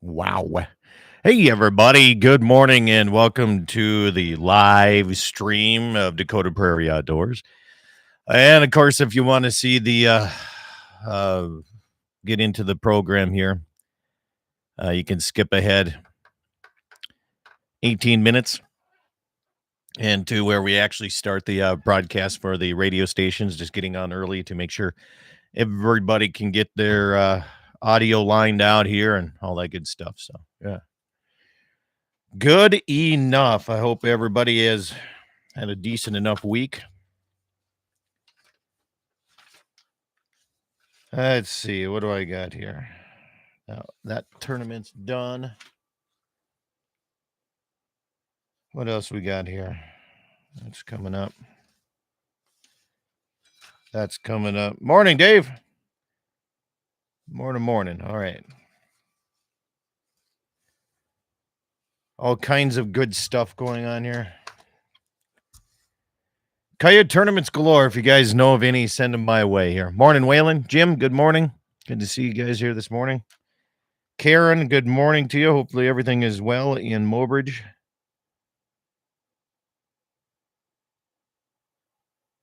Wow. Hey, everybody. Good morning and welcome to the live stream of Dakota Prairie Outdoors. And of course, if you want to see uh, get into the program here, you can skip ahead 18 minutes into where we actually start the broadcast for the radio stations, just getting on early to make sure everybody can get their audio lined out here and all that good stuff. So, yeah. Good enough. I hope everybody has had a decent enough week. Let's see. What do I got here? Now, that tournament's done. What else we got here? That's coming up. That's coming up. Morning, Dave. Morning. All right. All kinds of good stuff going on here. Coyote tournaments galore. If you guys know of any, send them my way here. Morning, Waylon. Jim, good morning. Good to see you guys here this morning. Karen, good morning to you. Hopefully everything is well in Mobridge.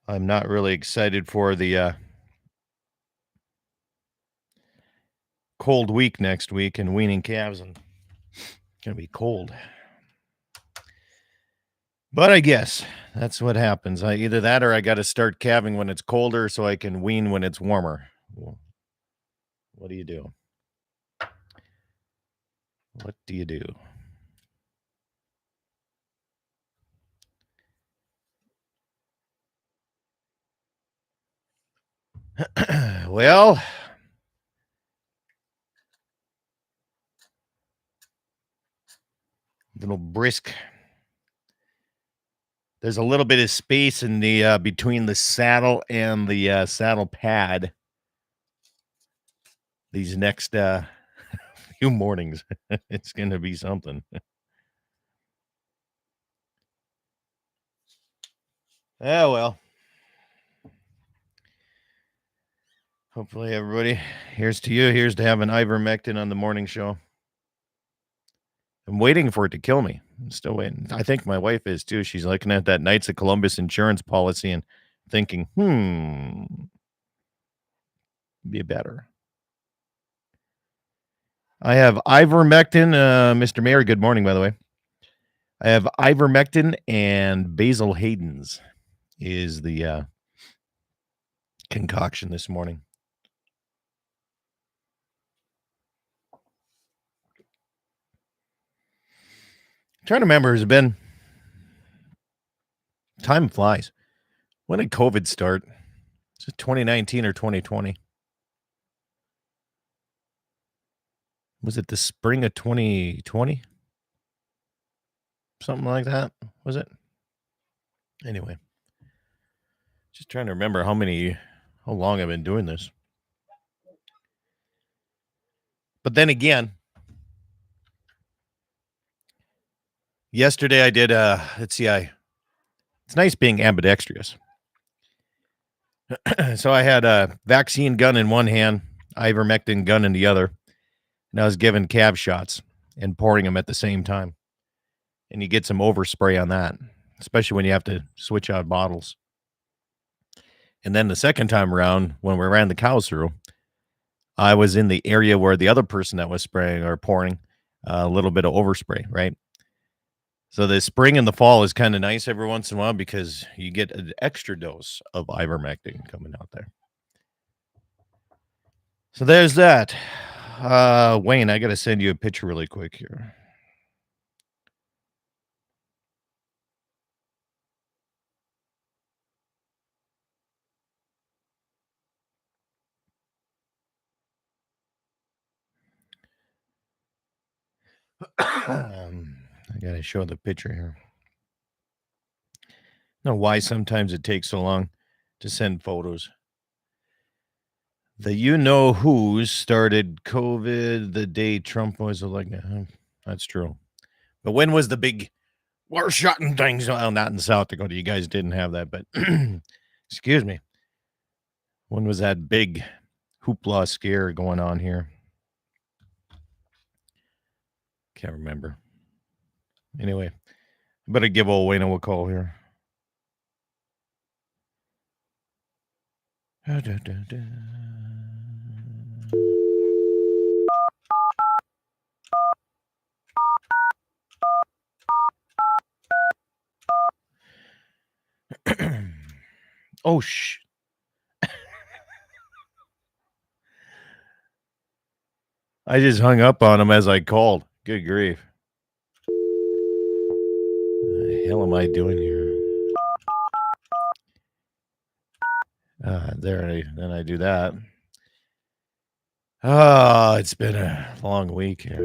I'm not really excited for the cold week next week and weaning calves, and it's going to be cold. But I guess that's what happens. Either that or I got to start calving when it's colder so I can wean when it's warmer. Well, what do you do? What do you do? Well, little brisk. There's a little bit of space in the between the saddle and the saddle pad. These next few mornings, it's going to be something. Yeah, well. Hopefully, everybody, here's to you. Here's to having ivermectin on the morning show. I'm waiting for it to kill me. I'm still waiting. I think my wife is too. She's looking at that Knights of Columbus insurance policy and thinking, be better. I have ivermectin. Mr. Mayor, good morning, by the way. I have ivermectin and Basil Hayden's is the concoction this morning. I'm trying to remember, has it been? Time flies. When did COVID start? Is it 2019 or 2020? Was it the spring of 2020? Something like that, was it? Anyway, just trying to remember how long I've been doing this. But then again, yesterday I did, it's nice being ambidextrous. So I had a vaccine gun in one hand, ivermectin gun in the other, and I was giving calf shots and pouring them at the same time. And you get some overspray on that, especially when you have to switch out bottles. And then the second time around, when we ran the cows through, I was in the area where the other person that was spraying or pouring a little bit of overspray, right? So the spring and the fall is kind of nice every once in a while because you get an extra dose of ivermectin coming out there. So there's that. Wayne, I got to send you a picture really quick here. I got to show the picture here. I don't know why sometimes it takes so long to send photos. The you-know-who's started COVID the day Trump was elected. That's true. But when was the big, we're shutting things? Well, not in South Dakota. You guys didn't have that, but excuse me. When was that big hoopla scare going on here? Can't remember. Anyway, I better give old Wayno a call here. Oh, I just hung up on him as I called. Good grief. What the hell am I doing here? Then I do that. Oh, it's been a long week here.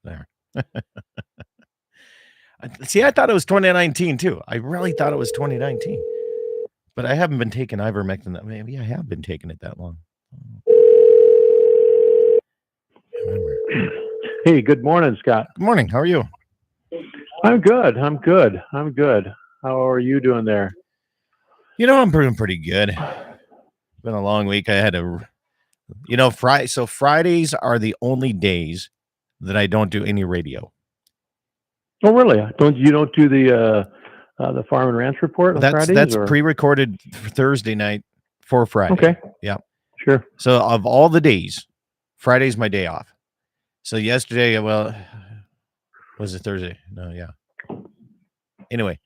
There. See, I thought it was 2019 too. I really thought it was 2019. But I haven't been taking ivermectin. Maybe I have been taking it that long. Hey, good morning, Scott. Good morning. How are you? I'm good. How are you doing there? I'm doing pretty good. It's been a long week. I had Friday. So Fridays are the only days that I don't do any radio. Oh, really? You don't do the Farm and Ranch Report on Fridays? That's pre-recorded Thursday night for Friday. Okay. Yeah. Sure. So of all the days, Friday's my day off. So yesterday, was it Thursday? No, yeah. Anyway,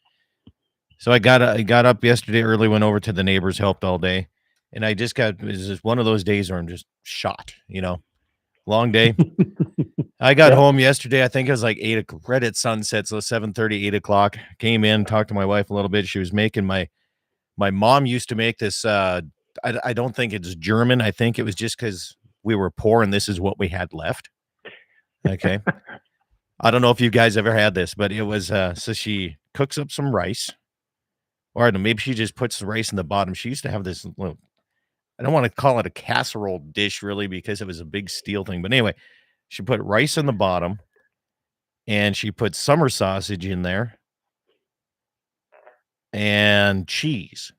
so I got up yesterday early, went over to the neighbors, helped all day, and it was just one of those days where I'm just shot. Long day. I got home yesterday. I think it was like 8 o'clock, right at sunset, so 7:30, 8 o'clock. Came in, talked to my wife a little bit. She was making my mom used to make this. I don't think it's German. I think it was just because we were poor and this is what we had left. Okay. I don't know if you guys ever had this, but it was so she cooks up some rice, or I don't know, maybe she just puts the rice in the bottom. She used to have this little, I don't want to call it a casserole dish really because it was a big steel thing, but anyway, she put rice in the bottom and she put summer sausage in there and cheese.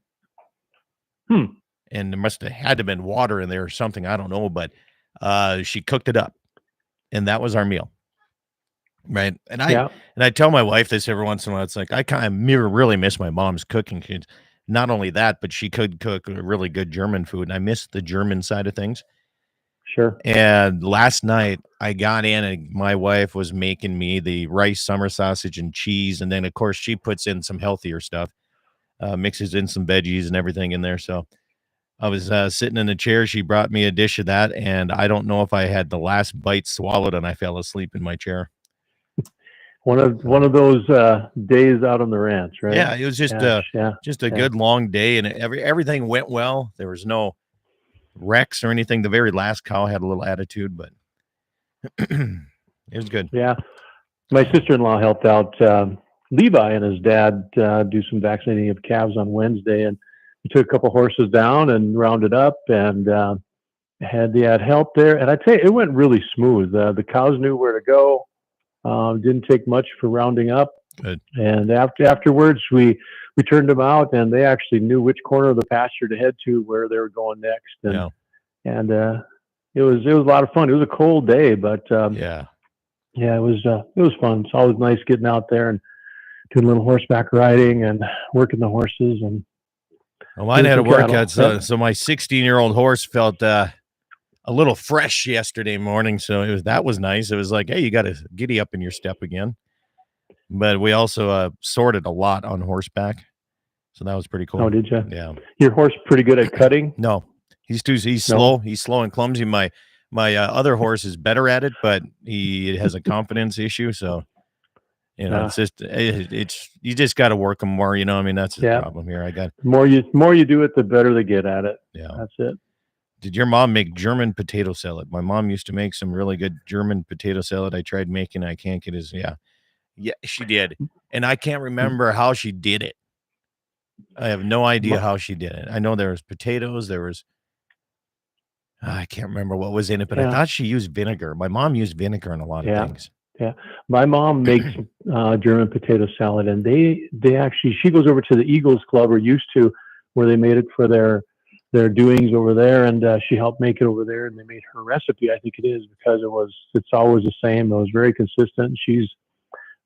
And there must have had to been water in there or something, I don't know, but she cooked it up and that was our meal. Right. And I tell my wife this every once in a while. It's like, I kind of really miss my mom's cooking. Not only that, but she could cook really good German food. And I miss the German side of things. Sure. And last night I got in and my wife was making me the rice, summer sausage and cheese. And then of course she puts in some healthier stuff, mixes in some veggies and everything in there. So I was sitting in a chair. She brought me a dish of that. And I don't know if I had the last bite swallowed and I fell asleep in my chair. One of those days out on the ranch, right? Yeah, it was just a good long day, and everything went well. There was no wrecks or anything. The very last cow had a little attitude, but it was good. Yeah, my sister-in-law helped out Levi and his dad do some vaccinating of calves on Wednesday, and we took a couple horses down and rounded up, and had help there. And I'd say it went really smooth. The cows knew where to go. Didn't take much for rounding up. Good. And afterwards, we turned them out, and they actually knew which corner of the pasture to head to, where they were going next. And it was a lot of fun. It was a cold day, but it was fun. It's always nice getting out there and doing a little horseback riding and working the horses. And mine had a workout. So my 16-year-old horse felt a little fresh yesterday morning, so that was nice. It was like, hey, you got to giddy up in your step again. But we also sorted a lot on horseback, so that was pretty cool. Oh, did you? Yeah. Your horse pretty good at cutting? No, he's slow. He's slow and clumsy. My other horse is better at it, but he has a confidence issue. So it's just you just got to work them more. That's the problem here. The more you do it, the better they get at it. Yeah, that's it. Did your mom make German potato salad? My mom used to make some really good German potato salad. I tried making it. I can't get yeah, she did. And I can't remember how she did it. I have no idea how she did it. I know there was potatoes. I can't remember what was in it, but I thought she used vinegar. My mom used vinegar in a lot of things. Yeah. My mom makes German potato salad, and they actually, she goes over to the Eagles Club, or used to, where they made it for their their doings over there, and she helped make it over there, and they made her recipe. I think it is because it's always the same. It was very consistent. She's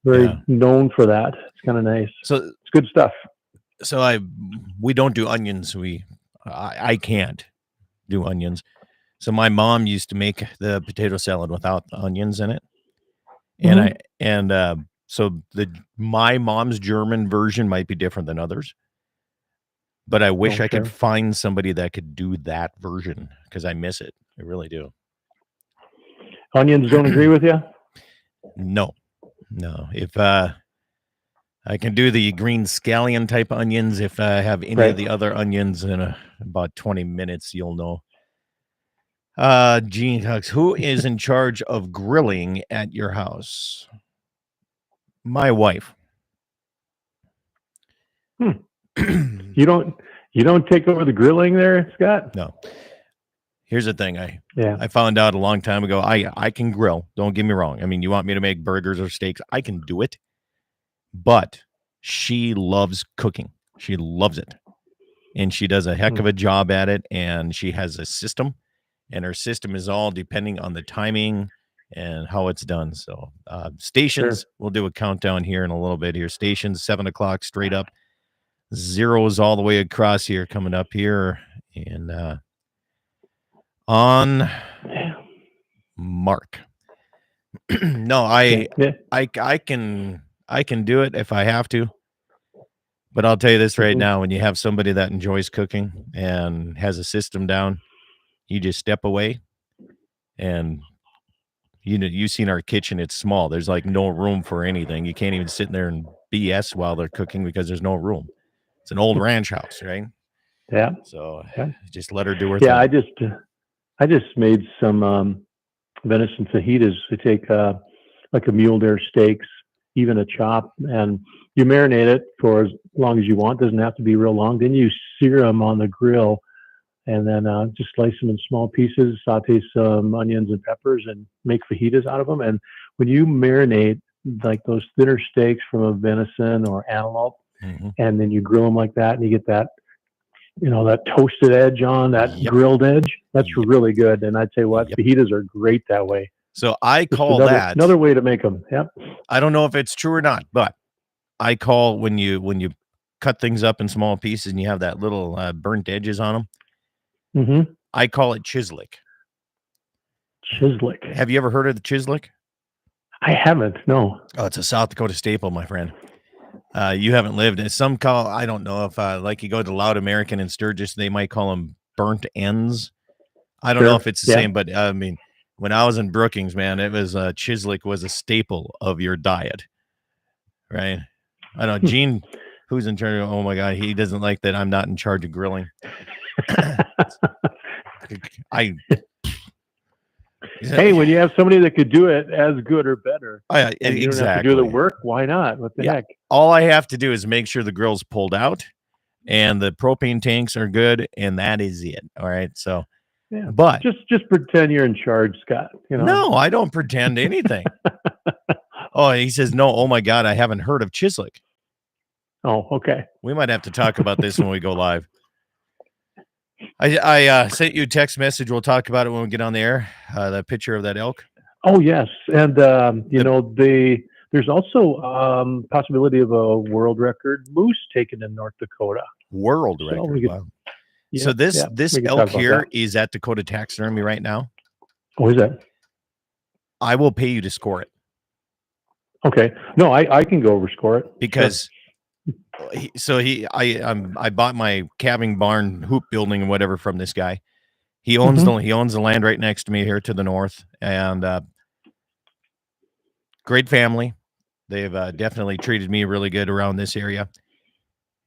very known for that. It's kind of nice. So it's good stuff. So we don't do onions. I can't do onions. So my mom used to make the potato salad without the onions in it, and so my mom's German version might be different than others. But I wish I could find somebody that could do that version because I miss it. I really do. Onions don't agree with you? No. If I can do the green scallion type onions, if I have any of the other onions in about 20 minutes, you'll know. Gene Hux, who is in charge of grilling at your house? My wife. You don't take over the grilling there, Scott? No. Here's the thing. I found out a long time ago. I can grill. Don't get me wrong. I mean, you want me to make burgers or steaks? I can do it. But she loves cooking. She loves it. And she does a heck of a job at it. And she has a system. And her system is all depending on the timing and how it's done. So stations, we'll do a countdown here in a little bit here. Stations, 7 o'clock straight up. Zeros all the way across here coming up here. And on mark. No, I can do it if I have to. But I'll tell you this right now, when you have somebody that enjoys cooking and has a system down, you just step away. And you've seen our kitchen, it's small. There's like no room for anything. You can't even sit in there and BS while they're cooking because there's no room. It's an old ranch house, right? Yeah. So just let her do her thing. Yeah, I just made some venison fajitas. I take like a mule deer steaks, even a chop, and you marinate it for as long as you want. Doesn't have to be real long. Then you sear them on the grill, and then just slice them in small pieces, saute some onions and peppers, and make fajitas out of them. And when you marinate like those thinner steaks from a venison or antelope, and then you grill them like that, and you get that, that toasted edge on that grilled edge, that's really good. And I'd say fajitas are great that way. So I call that another way to make them. Yep. I don't know if it's true or not, but I call when you cut things up in small pieces and you have that little burnt edges on them. I call it chislic. Chislic. Have you ever heard of the chislic? I haven't. No. Oh, it's a South Dakota staple, my friend. You haven't lived in some call. I don't know if like you go to Loud American in Sturgis, they might call them burnt ends. I don't know if it's the same, but I mean, when I was in Brookings, man, it was chislic was a staple of your diet, right? I don't know, Gene, who's in charge of, oh my God, he doesn't like that I'm not in charge of grilling. Hey, when you have somebody that could do it as good or better, and you don't have to do the work, why not? What the heck? All I have to do is make sure the grill's pulled out and the propane tanks are good, and that is it. All right. So but just pretend you're in charge, Scott. No, I don't pretend anything. Oh, he says no. Oh my God, I haven't heard of chislic. Oh, okay. We might have to talk about this when we go live. I sent you a text message. We'll talk about it when we get on the air. The picture of that elk. Oh yes, and there's also possibility of a world record moose taken in North Dakota. World record. Wow. Yeah, so this elk here is at Dakota Taxidermy right now. Oh, is that? I will pay you to score it. Okay. No, I can go over score it because. I bought my calving barn hoop building and whatever from this guy. He owns the land right next to me here to the north, and great family. They've definitely treated me really good around this area.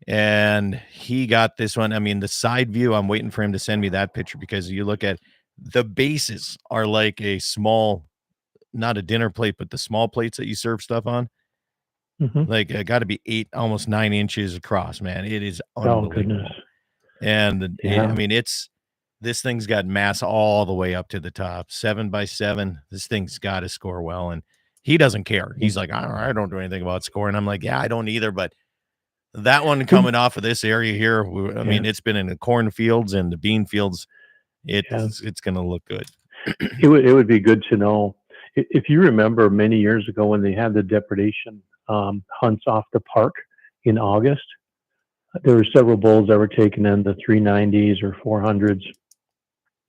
And he got this one. I mean, the side view, I'm waiting for him to send me that picture because you look at the bases are like a small, not a dinner plate, but the small plates that you serve stuff on. Like got to be 8, almost 9 inches across, man. It is unbelievable. And I mean, this thing's got mass all the way up to the top, 7x7. This thing's got to score well, and he doesn't care. He's like, I don't do anything about scoring. I'm like, yeah, I don't either, but That one coming off of this area here, I mean, it's been in the cornfields and the bean fields. It's going to look good. It would be good to know. If you remember many years ago when they had the depredation hunts off the park in August, there were several bulls that were taken in the 390s or 400s.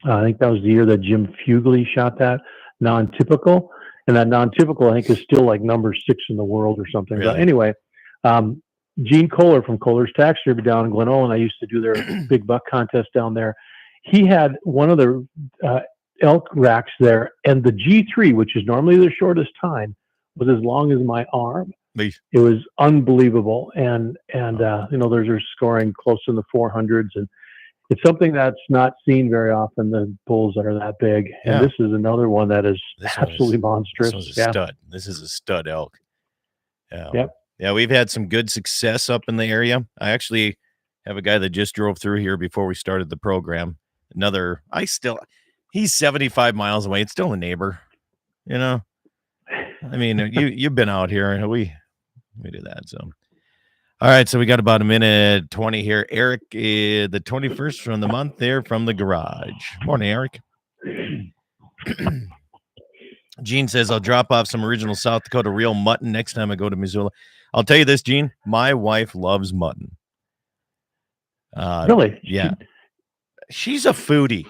I think that was the year that Jim Fugely shot that non-typical. And that non-typical, I think, is still like number 6 in the world or something. Really? But anyway, Gene Kohler from Kohler's Tax Derby down in Glen Olin, I used to do their big buck contest down there. He had one of the elk racks there, and the G3, which is normally the shortest time, was as long as my arm. It was unbelievable. And those are scoring close in the 400s. And it's something that's not seen very often, the bulls that are that big. And this is another one that is absolutely monstrous. This is a stud. This is a stud elk. Yep. Yeah, we've had some good success up in the area. I actually have a guy that just drove through here before we started the program. He's 75 miles away. It's still a neighbor, I mean, you've been out here, and we do that. So, all right. So we got about a minute 20 here. Eric, the 21st from the month there from the garage. Morning, Eric. Gene says, I'll drop off some original South Dakota real mutton next time I go to Missoula. I'll tell you this, Gene, my wife loves mutton. Really? Yeah. She's a foodie.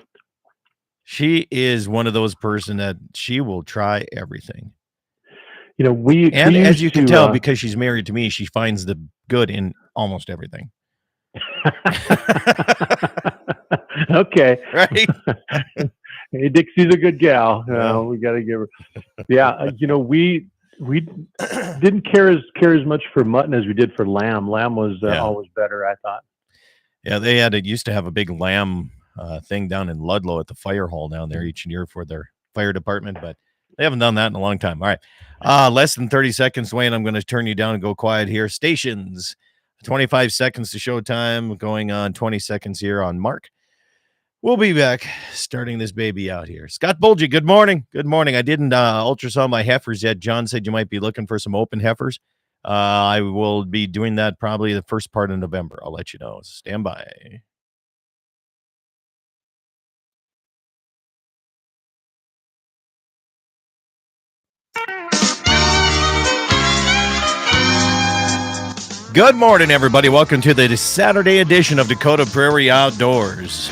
She is one of those person that she will try everything. As you can tell, because she's married to me, she finds the good in almost everything. Okay. Right? Hey, Dixie's a good gal. We got to give her. Yeah. We didn't care as much for mutton as we did for lamb. Lamb was always better, I thought. Yeah, they used to have a big lamb thing down in Ludlow at the fire hall down there each year for their fire department, but they haven't done that in a long time. All right. Less than 30 seconds, Wayne. I'm going to turn you down and go quiet here. Stations, 25 seconds to showtime, going on 20 seconds here on Mark. We'll be back starting this baby out here. Scott Bulgy, good morning. Good morning. I didn't ultrasound my heifers yet. John said you might be looking for some open heifers. I will be doing that probably the first part of November. I'll let you know. Stand by. Good morning, everybody. Welcome to the Saturday edition of Dakota Prairie Outdoors.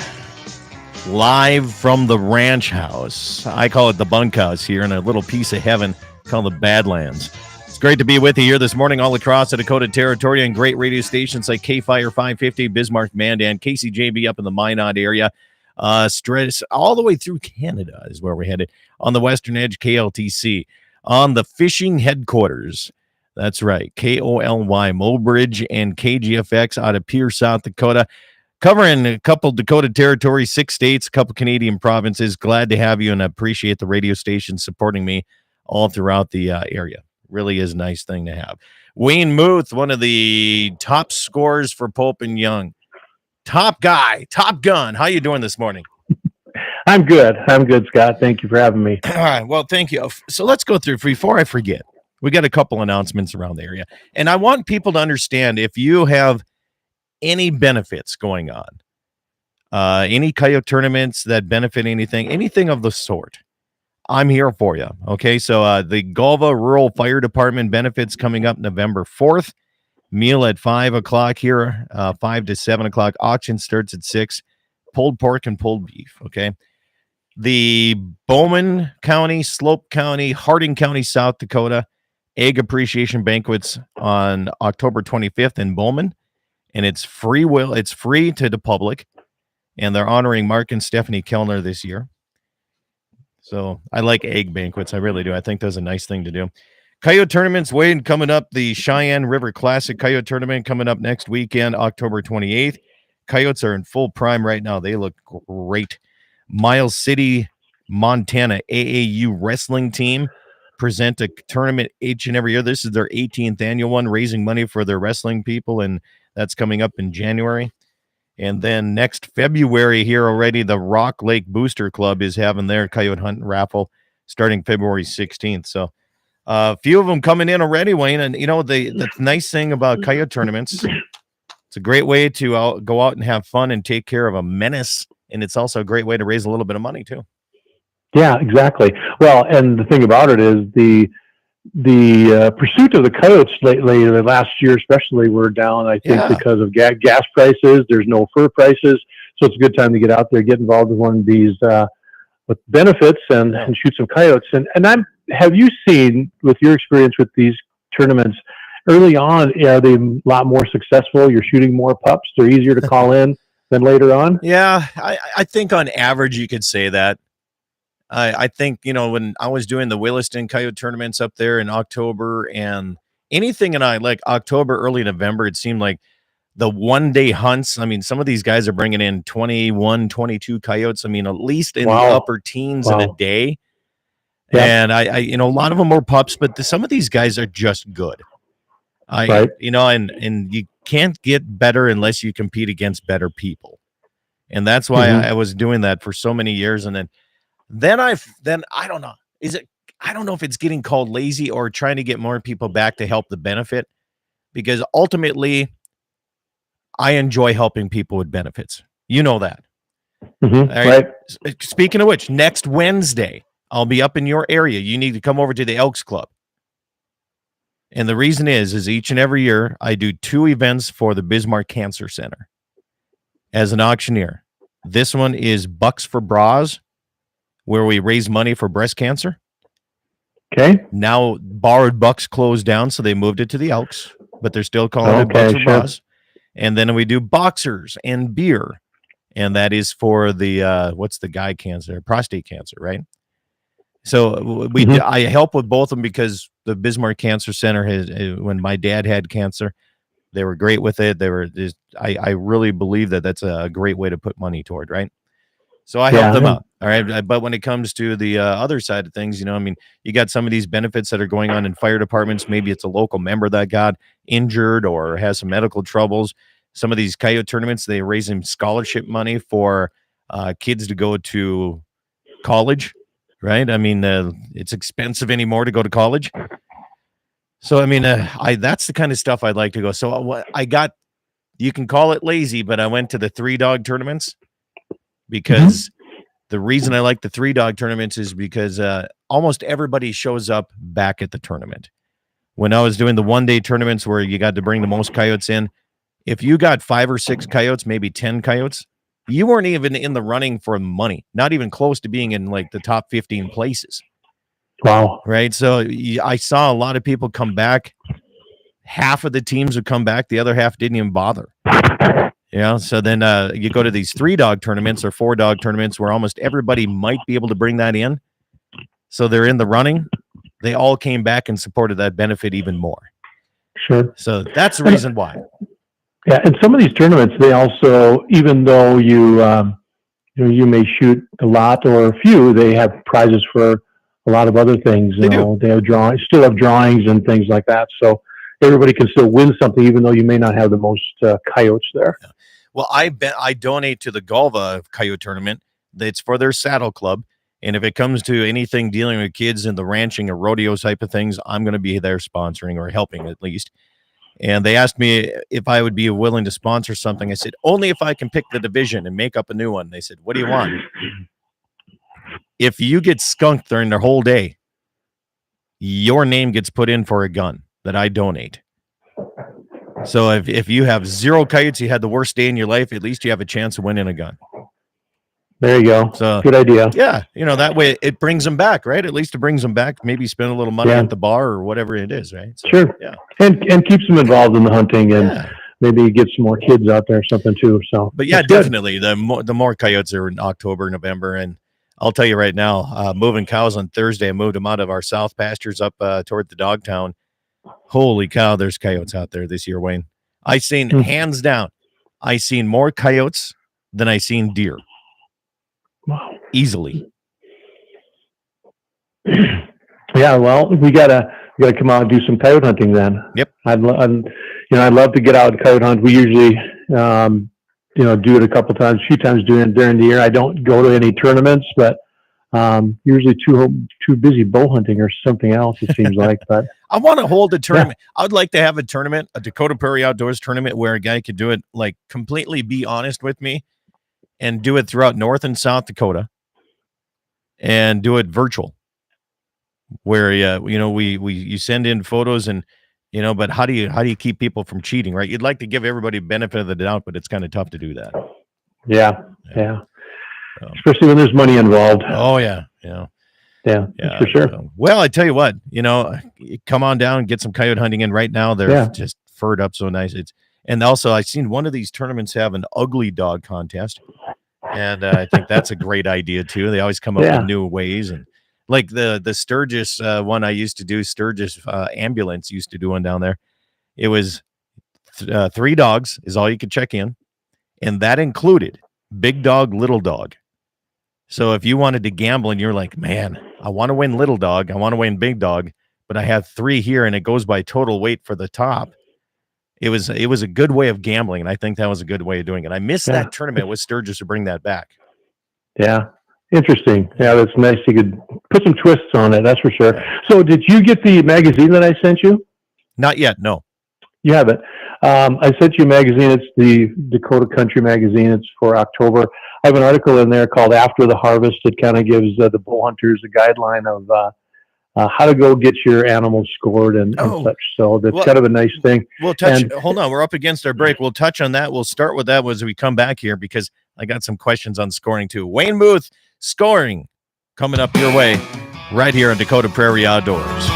Live from the ranch house. I call it the bunkhouse here in a little piece of heaven called the Badlands. It's great to be with you here this morning all across the Dakota Territory and great radio stations like K-Fire 550, Bismarck, Mandan, KCJB up in the Minot area. Stress all the way through Canada is where we're headed. On the western edge, KLTC. On the fishing headquarters. That's right, KOLY, Mobridge and KGFX out of Pierce, South Dakota. Covering a couple Dakota territories, 6 states, a couple Canadian provinces. Glad to have you and appreciate the radio station supporting me all throughout the area. Really is a nice thing to have. Wayne Muth, one of the top scorers for Pope and Young. Top guy, top gun. How you doing this morning? I'm good, Scott. Thank you for having me. All right, well, thank you. So let's go through, before I forget, we got a couple announcements around the area. And I want people to understand if you have any benefits going on, any coyote tournaments that benefit anything of the sort, I'm here for you. Okay, so the Galva Rural Fire Department benefits coming up November 4th. Meal at 5 o'clock here, 5 to 7 o'clock. Auction starts at 6. Pulled pork and pulled beef, okay? The Bowman County, Slope County, Harding County, South Dakota Egg Appreciation Banquets on October 25th in Bowman. And it's free to the public. And they're honoring Mark and Stephanie Kellner this year. So I like egg banquets. I really do. I think that's a nice thing to do. Coyote tournaments, Wade, coming up. The Cheyenne River Classic Coyote Tournament coming up next weekend, October 28th. Coyotes are in full prime right now. They look great. Miles City, Montana AAU wrestling team present a tournament each and every year. This is their 18th annual one, raising money for their wrestling people, and that's coming up in January. And then next February here already, the Rock Lake Booster Club is having their coyote hunt and raffle starting February 16th. So a few of them coming in already, Wayne. And, the nice thing about coyote tournaments It's a great way to go out and have fun and take care of a menace, and it's also a great way to raise a little bit of money too. Yeah, exactly. Well, and the thing about it is the pursuit of the coyotes lately, the last year especially, were down. I think because of gas prices. There's no fur prices, so it's a good time to get out there, get involved in one of these with benefits, and shoot some coyotes. And have you seen, with your experience with these tournaments, early on, are they a lot more successful? You're shooting more pups. They're easier to call in than later on. Yeah, I think on average you could say that. I think, when I was doing the Williston Coyote tournaments up there in October and anything in like October, early November, it seemed like the 1-day hunts. I mean, some of these guys are bringing in 21, 22 coyotes. I mean, at least in the upper teens in a day. Yep. And I a lot of them are pups, but some of these guys are just good. And you can't get better unless you compete against better people. And that's why I was doing that for so many years. And then I don't know. I don't know if it's getting called lazy or trying to get more people back to help the benefit, because ultimately I enjoy helping people with benefits. You know that. Right. Speaking of which, next Wednesday, I'll be up in your area. You need to come over to the Elks Club. And the reason is each and every year I do 2 events for the Bismarck Cancer Center as an auctioneer. This one is Bucks for Bras, where we raise money for breast cancer. Okay. Now Borrowed Bucks closed down, so they moved it to the Elks, but they're still calling it Bucks for Bras. And then we do boxers and beer, and that is for the what's the guy cancer? Prostate cancer, right? So I help with both of them because the Bismarck Cancer Center when my dad had cancer, they were great with it. I really believe that's a great way to put money toward, right? So I help them out. All right. But when it comes to the other side of things, you got some of these benefits that are going on in fire departments. Maybe it's a local member that got injured or has some medical troubles. Some of these coyote tournaments, they raise them scholarship money for kids to go to college, right? I mean, it's expensive anymore to go to college. So, I mean, that's the kind of stuff I'd like to go. So what you can call it lazy, but I went to the 3-dog tournaments. Because the reason I like the 3-dog tournaments is because almost everybody shows up back at the tournament. When I was doing the 1-day tournaments where you got to bring the most coyotes in, if you got 5 or 6 coyotes, maybe 10 coyotes, you weren't even in the running for money, not even close to being in like the top 15 places. Wow. Right. So I saw a lot of people come back. Half of the teams would come back. The other half didn't even bother. So then you go to these 3-dog tournaments or 4-dog tournaments where almost everybody might be able to bring that in. So they're in the running. They all came back and supported that benefit even more. Sure. So that's the reason why. Yeah. And some of these tournaments, they also, even though you may shoot a lot or a few, they have prizes for a lot of other things. They have still have drawings and things like that. So everybody can still win something, even though you may not have the most coyotes there. Yeah. Well, I donate to the Galva Coyote Tournament. It's for their saddle club. And if it comes to anything dealing with kids in the ranching or rodeo type of things, I'm going to be there sponsoring or helping at least. And they asked me if I would be willing to sponsor something. I said, only if I can pick the division and make up a new one. They said, what do you want? If you get skunked during the whole day, your name gets put in for a gun that I donate. So if you have 0 coyotes, you had the worst day in your life, at least you have a chance of winning a gun. There you go. So good idea. Yeah. That way it brings them back, right? At least it brings them back. Maybe spend a little money at the bar or whatever it is, right? So, sure. Yeah. And keeps them involved in the hunting and maybe get some more kids out there or something too. So, but yeah, definitely the more coyotes are in October, November. And I'll tell you right now, moving cows on Thursday, I moved them out of our south pastures up toward the dog town. Holy cow, there's coyotes out there this year, Wayne. I seen hands down, I seen more coyotes than I seen deer. Wow. Easily. Yeah, well, we gotta come out and do some coyote hunting then. Yep. I'd love to get out and coyote hunt. We usually do it a few times during the year. I don't go to any tournaments, but Usually too busy bow hunting or something else, it seems like. But I want to hold a tournament. Yeah. I'd like to have a tournament, a Dakota Prairie Outdoors tournament, where a guy could do it, like completely be honest with me, and do it throughout North and South Dakota, and do it virtual. Where you send in photos and but how do you keep people from cheating, right? You'd like to give everybody benefit of the doubt, but it's kind of tough to do that. Yeah. Especially when there's money involved. Oh yeah, for sure. Well, I tell you what, come on down and get some coyote hunting in. Right now, they're just furred up so nice. And also I've seen one of these tournaments have an ugly dog contest, and I think that's a great idea too. They always come up with new ways, and like the Sturgis one I used to do, Sturgis ambulance used to do one down there. It was 3 dogs is all you could check in, and that included big dog, little dog. So if you wanted to gamble and you're like, man, I want to win little dog, I want to win big dog, but I have 3 here and it goes by total weight for the top. It was a good way of gambling, and I think that was a good way of doing it. I missed that tournament with Sturgis to bring that back. Yeah. Interesting. Yeah, that's nice. You could put some twists on it, that's for sure. So did you get the magazine that I sent you? Not yet, no. You haven't. I sent you a magazine. It's the Dakota Country magazine. It's for October. I have an article in there called After the Harvest. It kind of gives the bow hunters a guideline of how to go get your animals scored and such. So that's kind of a nice thing. We'll touch. Hold on, we're up against our break. We'll touch on that. We'll start with that as we come back here, because I got some questions on scoring too. Wayne Muth, scoring, coming up your way right here on Dakota Prairie Outdoors.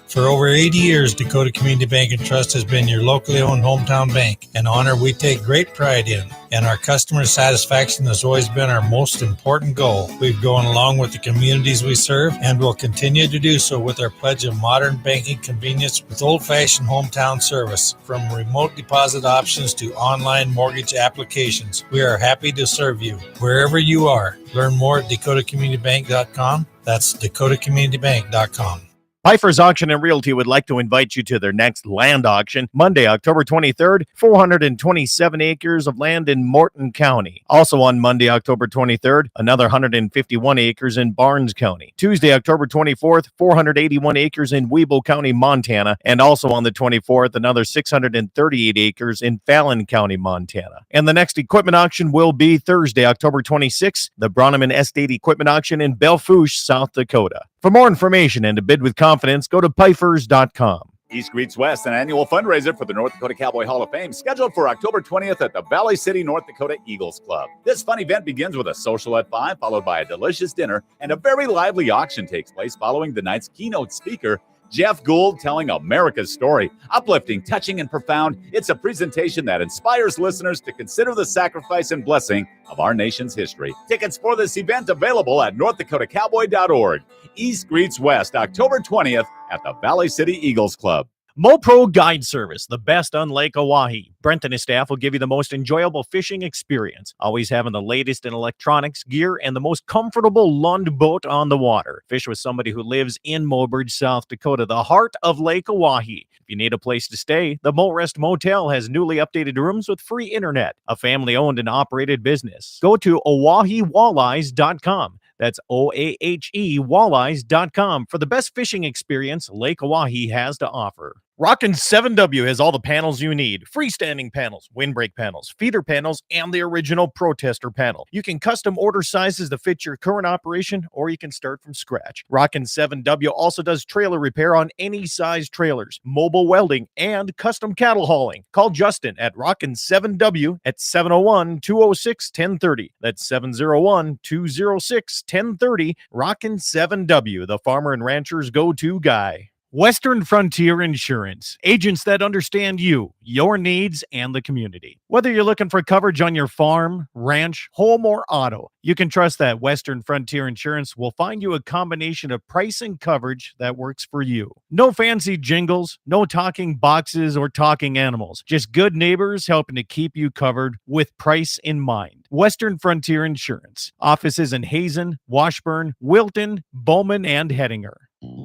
For over 80 years, Dakota Community Bank and Trust has been your locally owned hometown bank, an honor we take great pride in. And our customer satisfaction has always been our most important goal. We've gone along with the communities we serve and will continue to do so with our pledge of modern banking convenience with old-fashioned hometown service. From remote deposit options to online mortgage applications, we are happy to serve you wherever you are. Learn more at dakotacommunitybank.com. That's dakotacommunitybank.com. Pfeiffer's Auction and Realty would like to invite you to their next land auction, Monday, October 23rd, 427 acres of land in Morton County. Also on Monday, October 23rd, another 151 acres in Barnes County. Tuesday, October 24th, 481 acres in Webull County, Montana. And also on the 24th, another 638 acres in Fallon County, Montana. And the next equipment auction will be Thursday, October 26th, the Bronneman Estate Equipment Auction in Belle Fourche, South Dakota. For more information and to bid with confidence, go to Pfeifers.com. East Greets West, an annual fundraiser for the North Dakota Cowboy Hall of Fame, scheduled for October 20th at the Valley City, North Dakota Eagles Club. This fun event begins with a social at 5, followed by a delicious dinner, and a very lively auction takes place following the night's keynote speaker, Jeff Gould, telling America's story. Uplifting, touching, and profound, it's a presentation that inspires listeners to consider the sacrifice and blessing of our nation's history. Tickets for this event available at northdakotakowboy.org. East Greets West, October 20th at the Valley City Eagles Club. MoPro Guide Service, the best on Lake Oahe. Brent and his staff will give you the most enjoyable fishing experience, always having the latest in electronics, gear, and the most comfortable Lund boat on the water. Fish with somebody who lives in Mobridge, South Dakota, the heart of Lake Oahe. If you need a place to stay, the Morest Motel has newly updated rooms with free internet, a family-owned and operated business. Go to OaheWalleyes.com. That's OAHE Walleyes.com for the best fishing experience Lake Oahe has to offer. Rockin' 7W has all the panels you need. Freestanding panels, windbreak panels, feeder panels, and the original protester panel. You can custom order sizes to fit your current operation, or you can start from scratch. Rockin' 7W also does trailer repair on any size trailers, mobile welding, and custom cattle hauling. Call Justin at Rockin' 7W at 701-206-1030. That's 701-206-1030. Rockin' 7W, the farmer and rancher's go-to guy. Western Frontier Insurance, agents that understand you, your needs, and the community. Whether you're looking for coverage on your farm, ranch, home, or auto, you can trust that Western Frontier Insurance will find you a combination of price and coverage that works for you. No fancy jingles, no talking boxes or talking animals, just good neighbors helping to keep you covered with price in mind. Western Frontier Insurance. Offices in Hazen, Washburn, Wilton, Bowman, and Hettinger.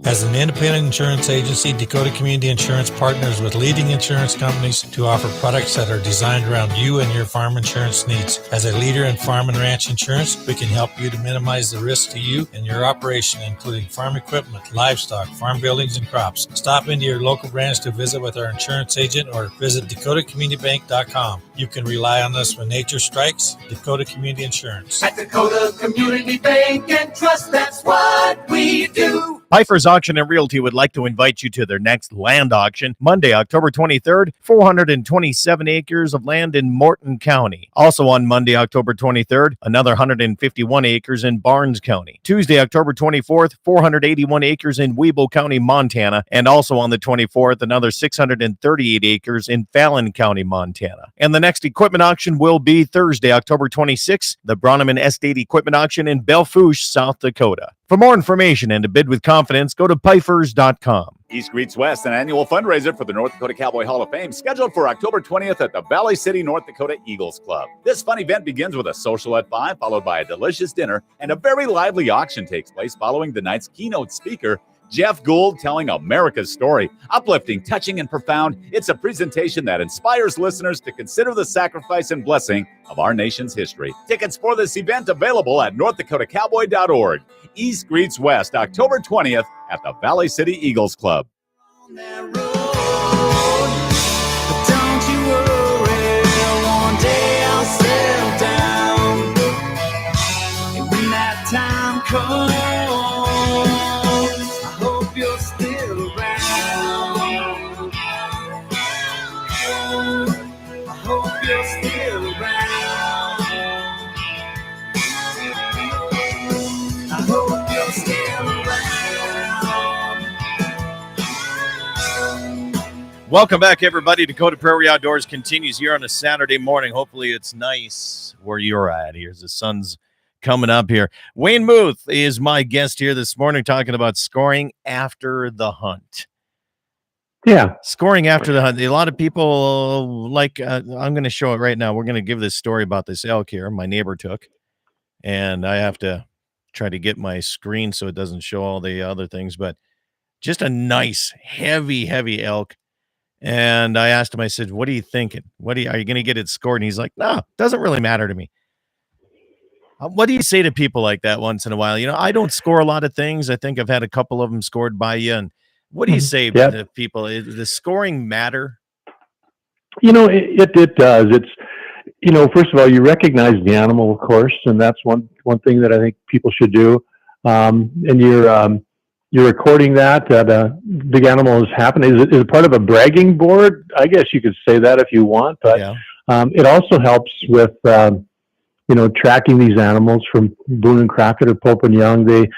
As an independent insurance agency, Dakota Community Insurance partners with leading insurance companies to offer products that are designed around you and your farm insurance needs. As a leader in farm and ranch insurance, we can help you to minimize the risk to you and your operation, including farm equipment, livestock, farm buildings, and crops. Stop into your local branch to visit with our insurance agent or visit DakotaCommunityBank.com. You can rely on us when nature strikes. Dakota Community Insurance. At Dakota Community Bank and Trust, that's what we do. Pfeiffer's Auction and Realty would like to invite you to their next land auction, Monday, October 23rd, 427 acres of land in Morton County. Also on Monday, October 23rd, another 151 acres in Barnes County. Tuesday, October 24th, 481 acres in Weebo County, Montana. And also on the 24th, another 638 acres in Fallon County, Montana. And the next equipment auction will be Thursday, October 26th, the Bronneman Estate Equipment Auction in Belfouche, South Dakota. For more information and to bid with confidence, go to Pfeifers.com. East Greets West, an annual fundraiser for the North Dakota Cowboy Hall of Fame, scheduled for October 20th at the Valley City, North Dakota Eagles Club. This fun event begins with a social at 5, followed by a delicious dinner, and a very lively auction takes place following the night's keynote speaker, Jeff Gould, telling America's story. Uplifting, touching, and profound, it's a presentation that inspires listeners to consider the sacrifice and blessing of our nation's history. Tickets for this event available at NorthDakotaCowboy.org. East Greets West, October 20th at the Valley City Eagles Club. On that road, but don't you worry, one day I'll settle down. And when that time comes, I hope you're still around. I hope you're still around. I hope you're still around. Welcome back, everybody. Dakota Prairie Outdoors continues here on a Saturday morning. Hopefully it's nice where you're at. Here's the sun's coming up here. Wayne Muth is my guest here this morning talking about scoring after the hunt. Yeah. Scoring after the hunt. A lot of people like, I'm going to show it right now. We're going to give this story about this elk here my neighbor took. And I have to try to get my screen so it doesn't show all the other things. But just a nice, heavy elk. And I asked him, I said, what are you thinking? Are you going to get it scored? And he's like, no, it doesn't really matter to me. What do you say to people like that once in a while? You know, I don't score a lot of things. I think I've had a couple of them scored by you. And what do you say to people? Does scoring matter? You know, it does. It's, you know, first of all, you recognize the animal, of course, and that's one thing that I think people should do. And you're recording that a big animal is happening. Is it part of a bragging board? I guess you could say that if you want, but it also helps with, you know, tracking these animals from Boone and Crockett or Pope and Young. They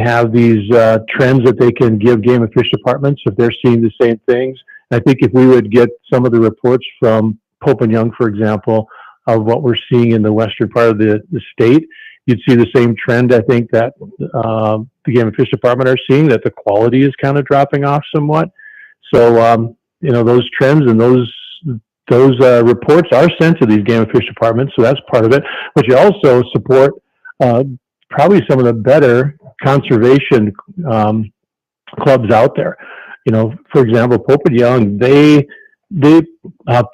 have these trends that they can give game and fish departments if they're seeing the same things. I think if we would get some of the reports from Pope and Young, for example, of what we're seeing in the western part of the state, you'd see the same trend, I think, that the Game and Fish Department are seeing, that the quality is kind of dropping off somewhat. So, you know, those trends and those reports are sent to these Game and Fish Departments, so that's part of it. But you also support probably some of the better conservation clubs out there. You know, for example, Pope and Young, they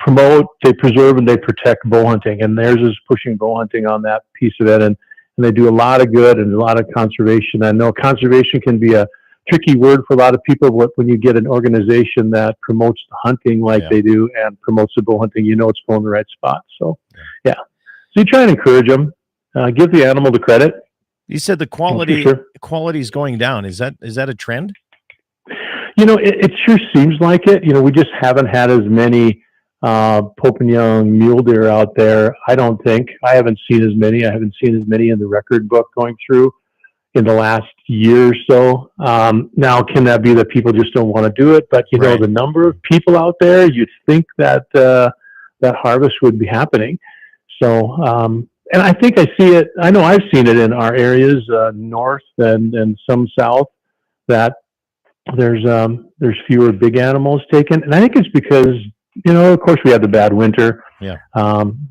promote, they preserve, and they protect bow hunting, and theirs is pushing bow hunting on that piece of it, and they do a lot of good and a lot of conservation. I know conservation can be a tricky word for a lot of people, but when you get an organization that promotes the hunting like they do and promotes the bow hunting, you know it's going the right spot. So, so you try and encourage them, give the animal the credit. You said the quality is going down. Is that a trend? You know, it sure seems like it. You know, we just haven't had as many Pope and Young mule deer out there. I don't think. I haven't seen as many. I haven't seen as many in the record book going through in the last year or so. Now, can that be that people just don't want to do it? But, you know, the number of people out there, you'd think that that harvest would be happening. So, and I think I see it. I know I've seen it in our areas, north and some south, that there's fewer big animals taken. And I think it's because, you know, of course we had the bad winter. We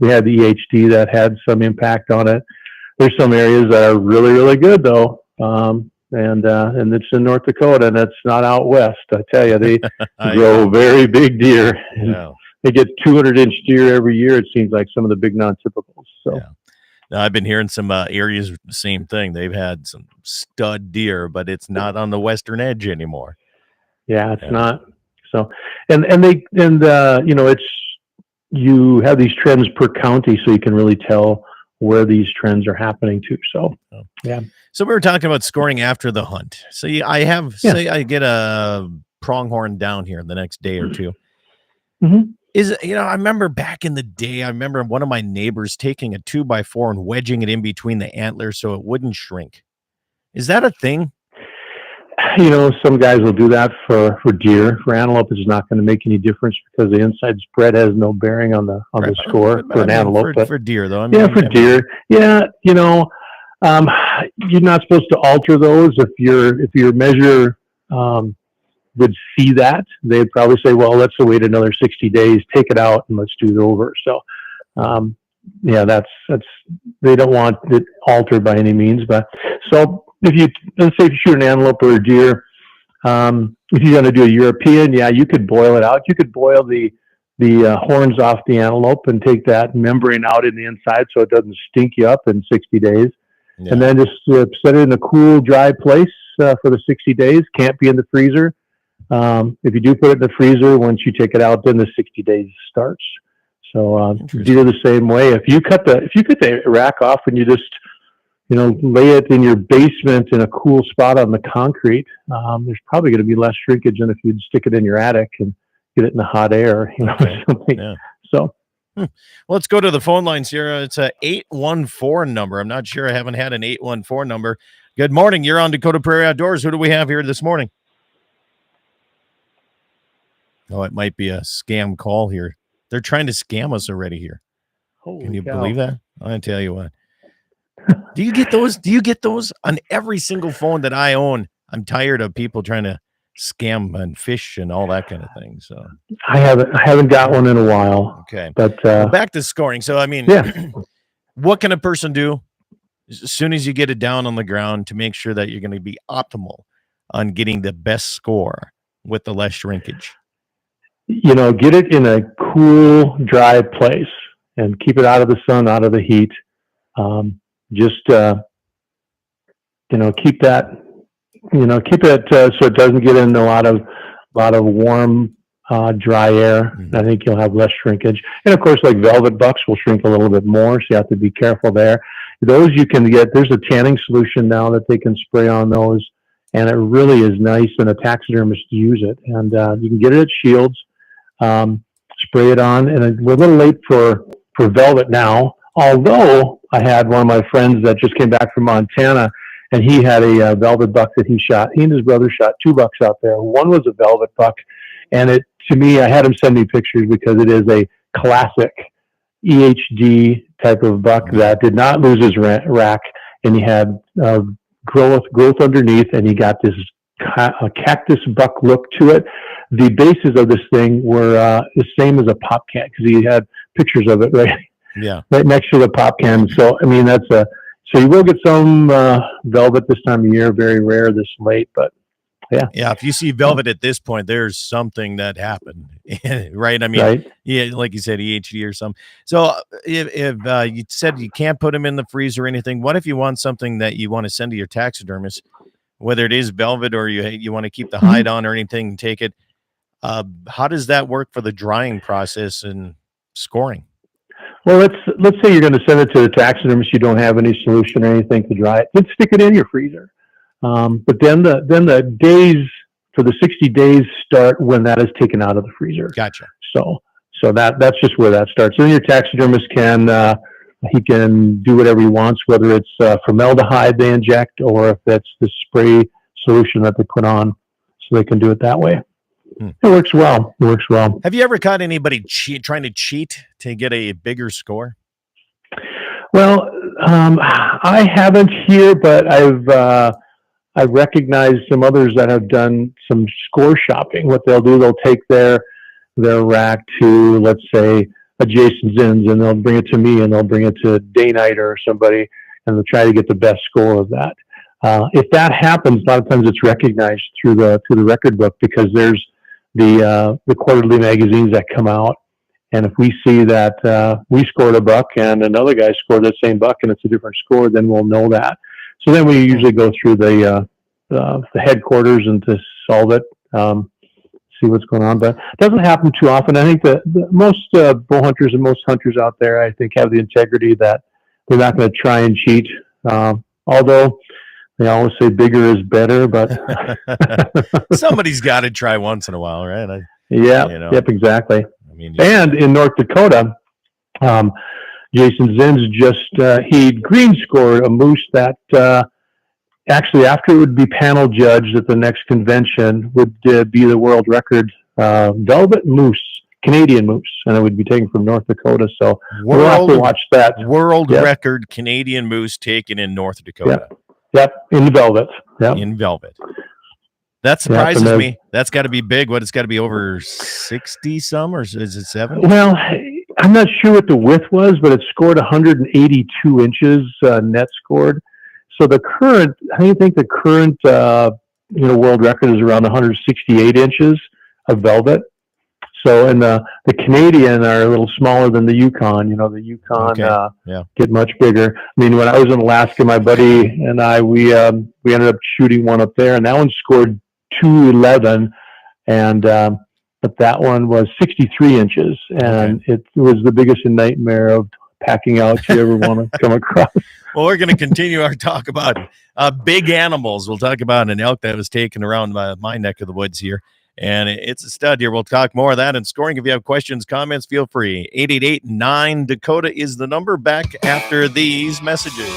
had the EHD that had some impact on it. There's some areas that are really, really good though. and it's in North Dakota, and it's not out west. I tell you, they grow Yeah. very big deer. Yeah. They get 200-inch deer every year. It seems like some of the big non-typicals. So. Yeah. Now, I've been hearing some areas, same thing. They've had some stud deer, but it's not on the western edge anymore. Yeah, it's not. So, and it's, you have these trends per county, so you can really tell where these trends are happening too. So, yeah. So we were talking about scoring after the hunt. So say I get a pronghorn down here the next day or two. Mm-hmm. I remember back in the day, I remember one of my neighbors taking a 2x4 and wedging it in between the antlers so it wouldn't shrink. Is that a thing? Some guys will do that for deer. For antelope, it's not going to make any difference because the inside spread has no bearing on the score for an antelope. For deer, though. Deer. Yeah, you're not supposed to alter those. If your measure would see that, they'd probably say, well, let's wait another 60 days, take it out, and let's do it over. So, that's they don't want it altered by any means. But so let's say if you shoot an antelope or a deer, if you're going to do a European, you could boil it out. You could boil the horns off the antelope and take that membrane out in the inside so it doesn't stink you up in 60 days. Yeah. And then just set it in a cool, dry place for the 60 days. Can't be in the freezer. If you do put it in the freezer, once you take it out, then the 60 days starts. So deer the same way. If you cut the rack off and you just lay it in your basement in a cool spot on the concrete, there's probably going to be less shrinkage than if you'd stick it in your attic and get it in the hot air, or something. Yeah. So. Well, let's go to the phone lines here. It's a 814 number. I'm not sure. I haven't had an 814 number. Good morning. You're on Dakota Prairie Outdoors. Who do we have here this morning? Oh, it might be a scam call here. They're trying to scam us already here. Holy Can you cow. believe that? I tell you what. Do you get those? Do you get those on every single phone that I own? I'm tired of people trying to scam and fish and all that kind of thing. So I haven't got one in a while. Okay, but back to scoring. So I mean, what can a person do as soon as you get it down on the ground to make sure that you're going to be optimal on getting the best score with the less shrinkage? Get it in a cool, dry place and keep it out of the sun, out of the heat. Keep that, keep it so it doesn't get in a lot of warm, dry air. Mm-hmm. I think you'll have less shrinkage. And of course, like velvet bucks will shrink a little bit more, so you have to be careful there. Those you can get, there's a tanning solution now that they can spray on those, and it really is nice, and a taxidermist use it. And you can get it at Shields, spray it on, and we're a little late for velvet now, although I had one of my friends that just came back from Montana, and he had a velvet buck that he shot. He and his brother shot 2 bucks out there. One was a velvet buck, and to me, I had him send me pictures because it is a classic EHD type of buck that did not lose his rack, and he had growth underneath, and he got this cactus buck look to it. The bases of this thing were the same as a pop can because he had pictures of it right next to the pop can. So I mean so you will get some velvet this time of year. Very rare this late, but yeah. If you see velvet at this point, there's something that happened, right? I mean, like you said, EHD or something. So if you said you can't put them in the freezer or anything, what if you want something that you want to send to your taxidermist, whether it is velvet or you want to keep the hide on or anything and take it? How does that work for the drying process and scoring? Well, let's say you're going to send it to the taxidermist. You don't have any solution or anything to dry it. Then stick it in your freezer. But then the days for the 60 days start when that is taken out of the freezer. Gotcha. So that's just where that starts. And your taxidermist he can do whatever he wants, whether it's formaldehyde they inject or if that's the spray solution that they put on, so they can do it that way. It works well. Have you ever caught anybody trying to cheat to get a bigger score? Well, I haven't here, but I've recognized some others that have done some score shopping. What they'll do, they'll take their rack to, let's say, a Jason Zins, and they'll bring it to me, and they'll bring it to Day Night or somebody, and they'll try to get the best score of that. If that happens, a lot of times it's recognized through the record book, because there's the quarterly magazines that come out. And if we see that we scored a buck and another guy scored the same buck and it's a different score, then we'll know that. So then we usually go through the headquarters and to solve it, see what's going on. But it doesn't happen too often. I think that most bow hunters and most hunters out there, I think, have the integrity that they're not going to try and cheat. Although they always say bigger is better, but somebody's got to try once in a while, right? Yep, exactly. I mean, and in North Dakota, Jason Zins just he green scored a moose that actually, after it would be panel judged at the next convention, would be the world record velvet moose, Canadian moose, and it would be taken from North Dakota. So we'll have to watch that. World record Canadian moose taken in North Dakota. Yep, in velvet. Yep. In velvet. That surprises me. That's got to be big. What, it's got to be over 60 some, or is it 70? Well, I'm not sure what the width was, but it scored 182 inches net scored. So the current, I think the current, world record is around 168 inches of velvet. So, and the Canadian are a little smaller than the Yukon. The Yukon get much bigger. I mean, when I was in Alaska, my buddy and I, we ended up shooting one up there, and that one scored 211, and but that one was 63 inches, and it was the biggest nightmare of packing out you ever want to come across. Well, we're going to continue our talk about big animals. We'll talk about an elk that was taken around my neck of the woods here. And it's a stud here. We'll talk more of that and scoring. If you have questions, comments, feel free. 888-9-DAKOTA is the number. Back after these messages.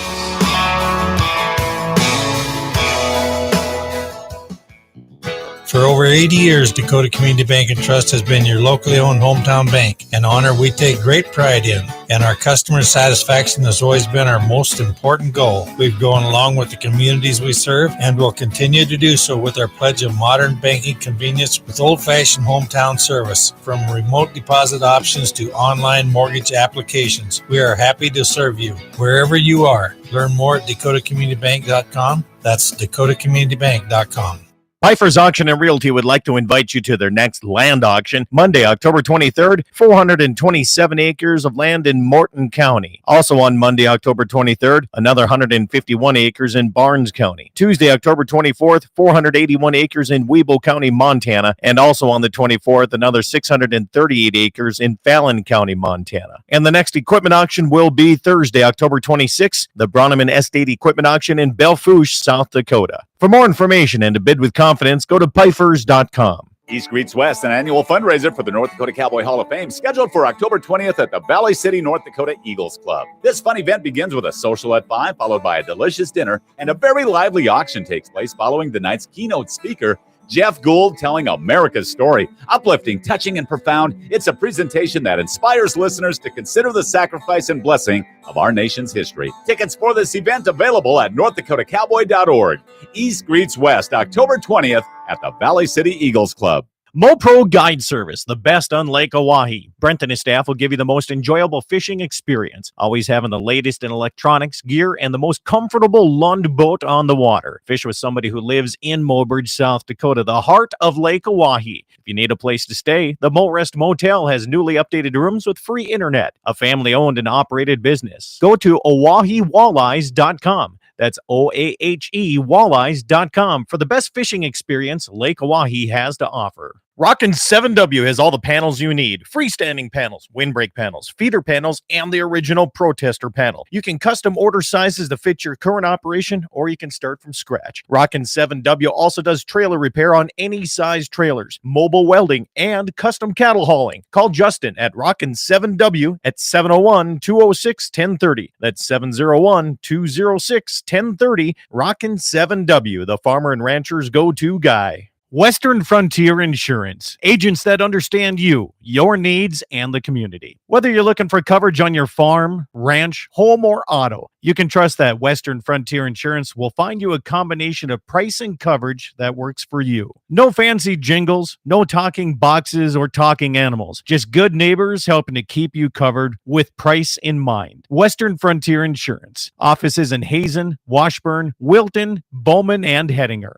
For over 80 years, Dakota Community Bank and Trust has been your locally owned hometown bank, an honor we take great pride in. And our customer satisfaction has always been our most important goal. We've gone along with the communities we serve and will continue to do so with our pledge of modern banking convenience with old-fashioned hometown service. From remote deposit options to online mortgage applications, we are happy to serve you wherever you are. Learn more at dakotacommunitybank.com. That's dakotacommunitybank.com. Pfeiffer's Auction and Realty would like to invite you to their next land auction, Monday, October 23rd, 427 acres of land in Morton County. Also on Monday, October 23rd, another 151 acres in Barnes County. Tuesday, October 24th, 481 acres in Webull County, Montana. And also on the 24th, another 638 acres in Fallon County, Montana. And the next equipment auction will be Thursday, October 26th, the Bronneman Estate Equipment Auction in Belfouche, South Dakota. For more information and to bid with confidence, go to Pfeifers.com. East Greets West, an annual fundraiser for the North Dakota Cowboy Hall of Fame, scheduled for October 20th at the Valley City, North Dakota Eagles Club. This fun event begins with a social at 5, followed by a delicious dinner, and a very lively auction takes place following the night's keynote speaker, Jeff Gould, telling America's story. Uplifting, touching, and profound, it's a presentation that inspires listeners to consider the sacrifice and blessing of our nation's history. Tickets for this event available at northdakotakowboy.org. East Greets West, October 20th at the Valley City Eagles Club. MoPro Guide Service, the best on Lake Oahe. Brent and his staff will give you the most enjoyable fishing experience, always having the latest in electronics, gear, and the most comfortable Lund boat on the water. Fish with somebody who lives in Mobridge, South Dakota, the heart of Lake Oahe. If you need a place to stay, the Morest Motel has newly updated rooms with free internet, a family-owned and operated business. Go to OaheWalleyes.com. That's OAHE Walleyes.com for the best fishing experience Lake Oahe has to offer. Rockin' 7W has all the panels you need. Freestanding panels, windbreak panels, feeder panels, and the original protester panel. You can custom order sizes to fit your current operation, or you can start from scratch. Rockin' 7W also does trailer repair on any size trailers, mobile welding, and custom cattle hauling. Call Justin at Rockin' 7W at 701-206-1030. That's 701-206-1030. Rockin' 7W, the farmer and rancher's go-to guy. Western Frontier Insurance. Agents that understand you, your needs, and the community. Whether you're looking for coverage on your farm, ranch, home, or auto, you can trust that Western Frontier Insurance will find you a combination of price and coverage that works for you. No fancy jingles, no talking boxes or talking animals. Just good neighbors helping to keep you covered with price in mind. Western Frontier Insurance. Offices in Hazen, Washburn, Wilton, Bowman, and Hettinger.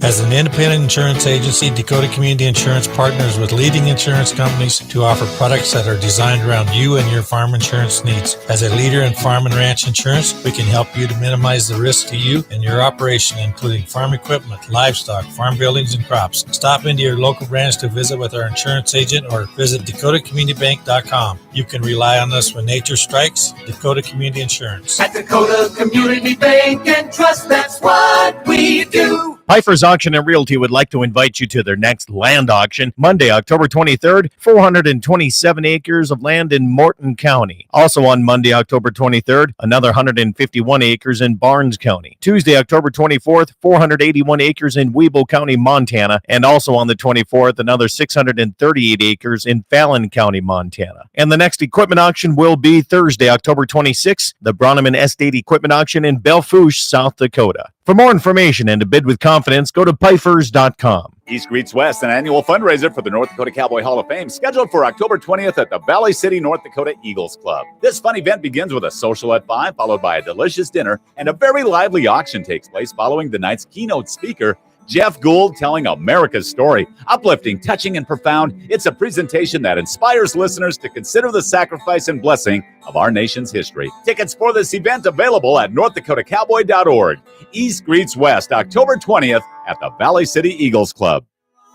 As an independent insurance agency, Dakota Community Insurance partners with leading insurance companies to offer products that are designed around you and your farm insurance needs. As a leader in farm and ranch insurance, we can help you to minimize the risk to you and your operation, including farm equipment, livestock, farm buildings, and crops. Stop into your local branch to visit with our insurance agent or visit DakotaCommunityBank.com. You can rely on us when nature strikes. Dakota Community Insurance. At Dakota Community Bank and Trust, that's what we do. Piper's Auction and Realty would like to invite you to their next land auction, Monday, October 23rd, 427 acres of land in Morton County. Also on Monday, October 23rd, another 151 acres in Barnes County. Tuesday, October 24th, 481 acres in Weebo County, Montana. And also on the 24th, another 638 acres in Fallon County, Montana. And the next equipment auction will be Thursday, October 26th, the Bronneman Estate Equipment Auction in Belfouche, South Dakota. For more information and to bid with confidence, go to Pifers.com. East Greets West, an annual fundraiser for the North Dakota Cowboy Hall of Fame, scheduled for October 20th at the Valley City, North Dakota Eagles Club. This fun event begins with a social at 5, followed by a delicious dinner, and a very lively auction takes place following the night's keynote speaker, Jeff Gould, telling America's story. Uplifting, touching, and profound, it's a presentation that inspires listeners to consider the sacrifice and blessing of our nation's history. Tickets for this event available at northdakotakowboy.org. East Greets West, October 20th at the Valley City Eagles Club.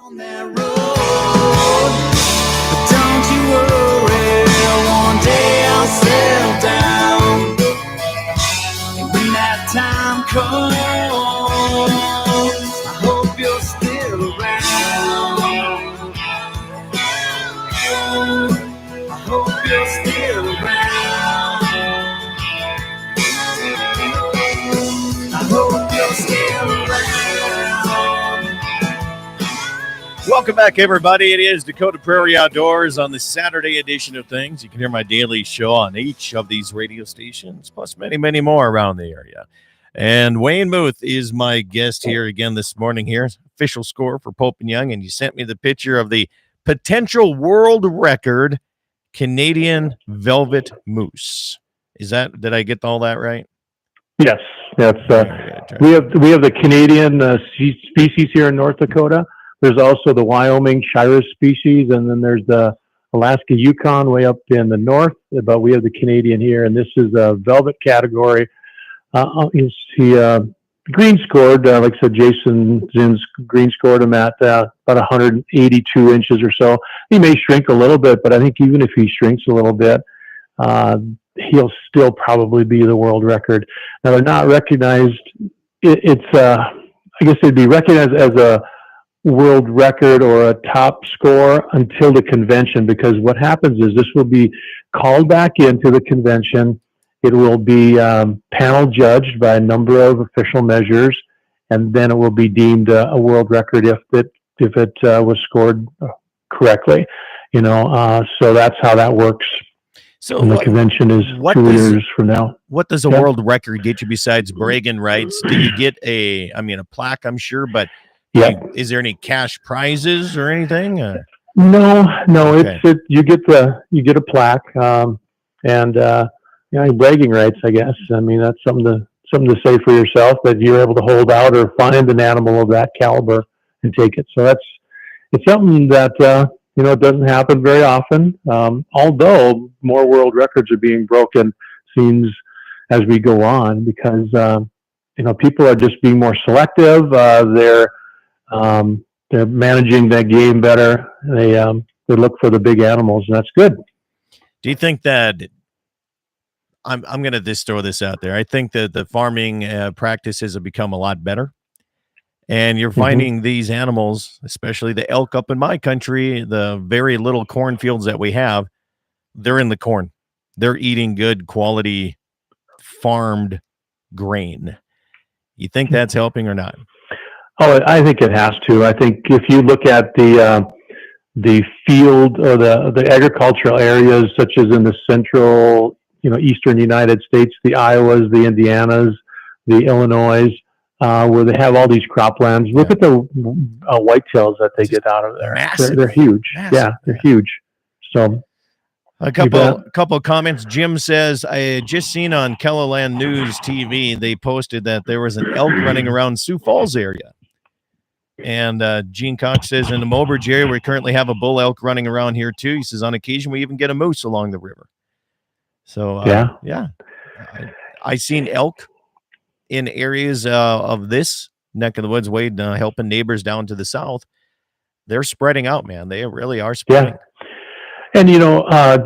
On that road, but don't you worry, one day I'll settle down. And when that time comes, I hope you're still around. I hope you're still around. I hope you're still around. Welcome back, everybody. It is Dakota Prairie Outdoors on the Saturday edition of things. You can hear my daily show on each of these radio stations, plus many, many more around the area. And Wayne Muth is my guest here again this morning here. Official score for Pope and Young, and you sent me the picture of the potential world record Canadian velvet moose. Did I get all that right? Yes, that's we have the Canadian species here in North Dakota. There's also the Wyoming Shiras species, and then there's the Alaska Yukon way up in the north. But we have the Canadian here, and this is a velvet category. You see, green scored, like I said, Jason Zinn's green scored him at about 182 inches or so. He may shrink a little bit, but I think even if he shrinks a little bit, he'll still probably be the world record. Now, they're not recognized. I guess they'd be recognized as a world record or a top score until the convention, because what happens is this will be called back into the convention. It will be panel judged by a number of official measures, and then it will be deemed a world record if it was scored correctly. So that's how that works. So and the convention is 2 years from now. What does a world record get you besides bragging rights? Do you get a plaque, I'm sure, but is there any cash prizes or anything? No, okay. You get a plaque, and bragging rights, I guess. I mean, that's something to say for yourself, that you're able to hold out or find an animal of that caliber and take it. So it's something that it doesn't happen very often. Although more world records are being broken, seems as we go on, because people are just being more selective. They're managing that game better. They look for the big animals, and that's good. Do you think that I'm going to just throw this out there? I think that the farming practices have become a lot better, and you're finding these animals, especially the elk up in my country, the very little cornfields that we have, they're in the corn. They're eating good quality farmed grain. You think that's helping or not? Oh, I think it has to. I think if you look at the field or the agricultural areas, such as in the central, eastern United States, the Iowas, the Indianas, the Illinois, where they have all these croplands. Look at the whitetails that they get out of there. Massive. They're huge. Massive. They're huge. So a couple of comments. Jim says, I just seen on Kelloland News TV, they posted that there was an elk running around Sioux Falls area. And Gene Cox says, in the Mobridge area, we currently have a bull elk running around here too. He says, on occasion, we even get a moose along the river. So, I seen elk in areas of this neck of the woods, Wade, helping neighbors down to the south. They're spreading out, man. They really are spreading. Yeah. And,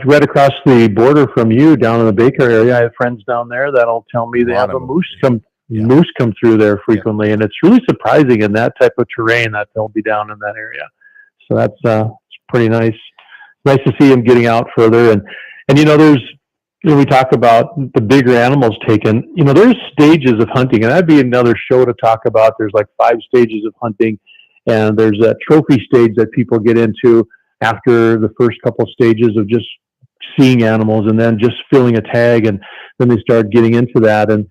right across the border from you down in the Baker area, I have friends down there that'll tell me they have a moose come through there frequently. And it's really surprising in that type of terrain that they'll be down in that area. So that's it's pretty nice. Nice to see them getting out further. And there's, we talk about the bigger animals taken, there's stages of hunting, and that'd be another show to talk about. There's like 5 stages of hunting, and there's a trophy stage that people get into after the first couple stages of just seeing animals and then just filling a tag, and then they start getting into that. And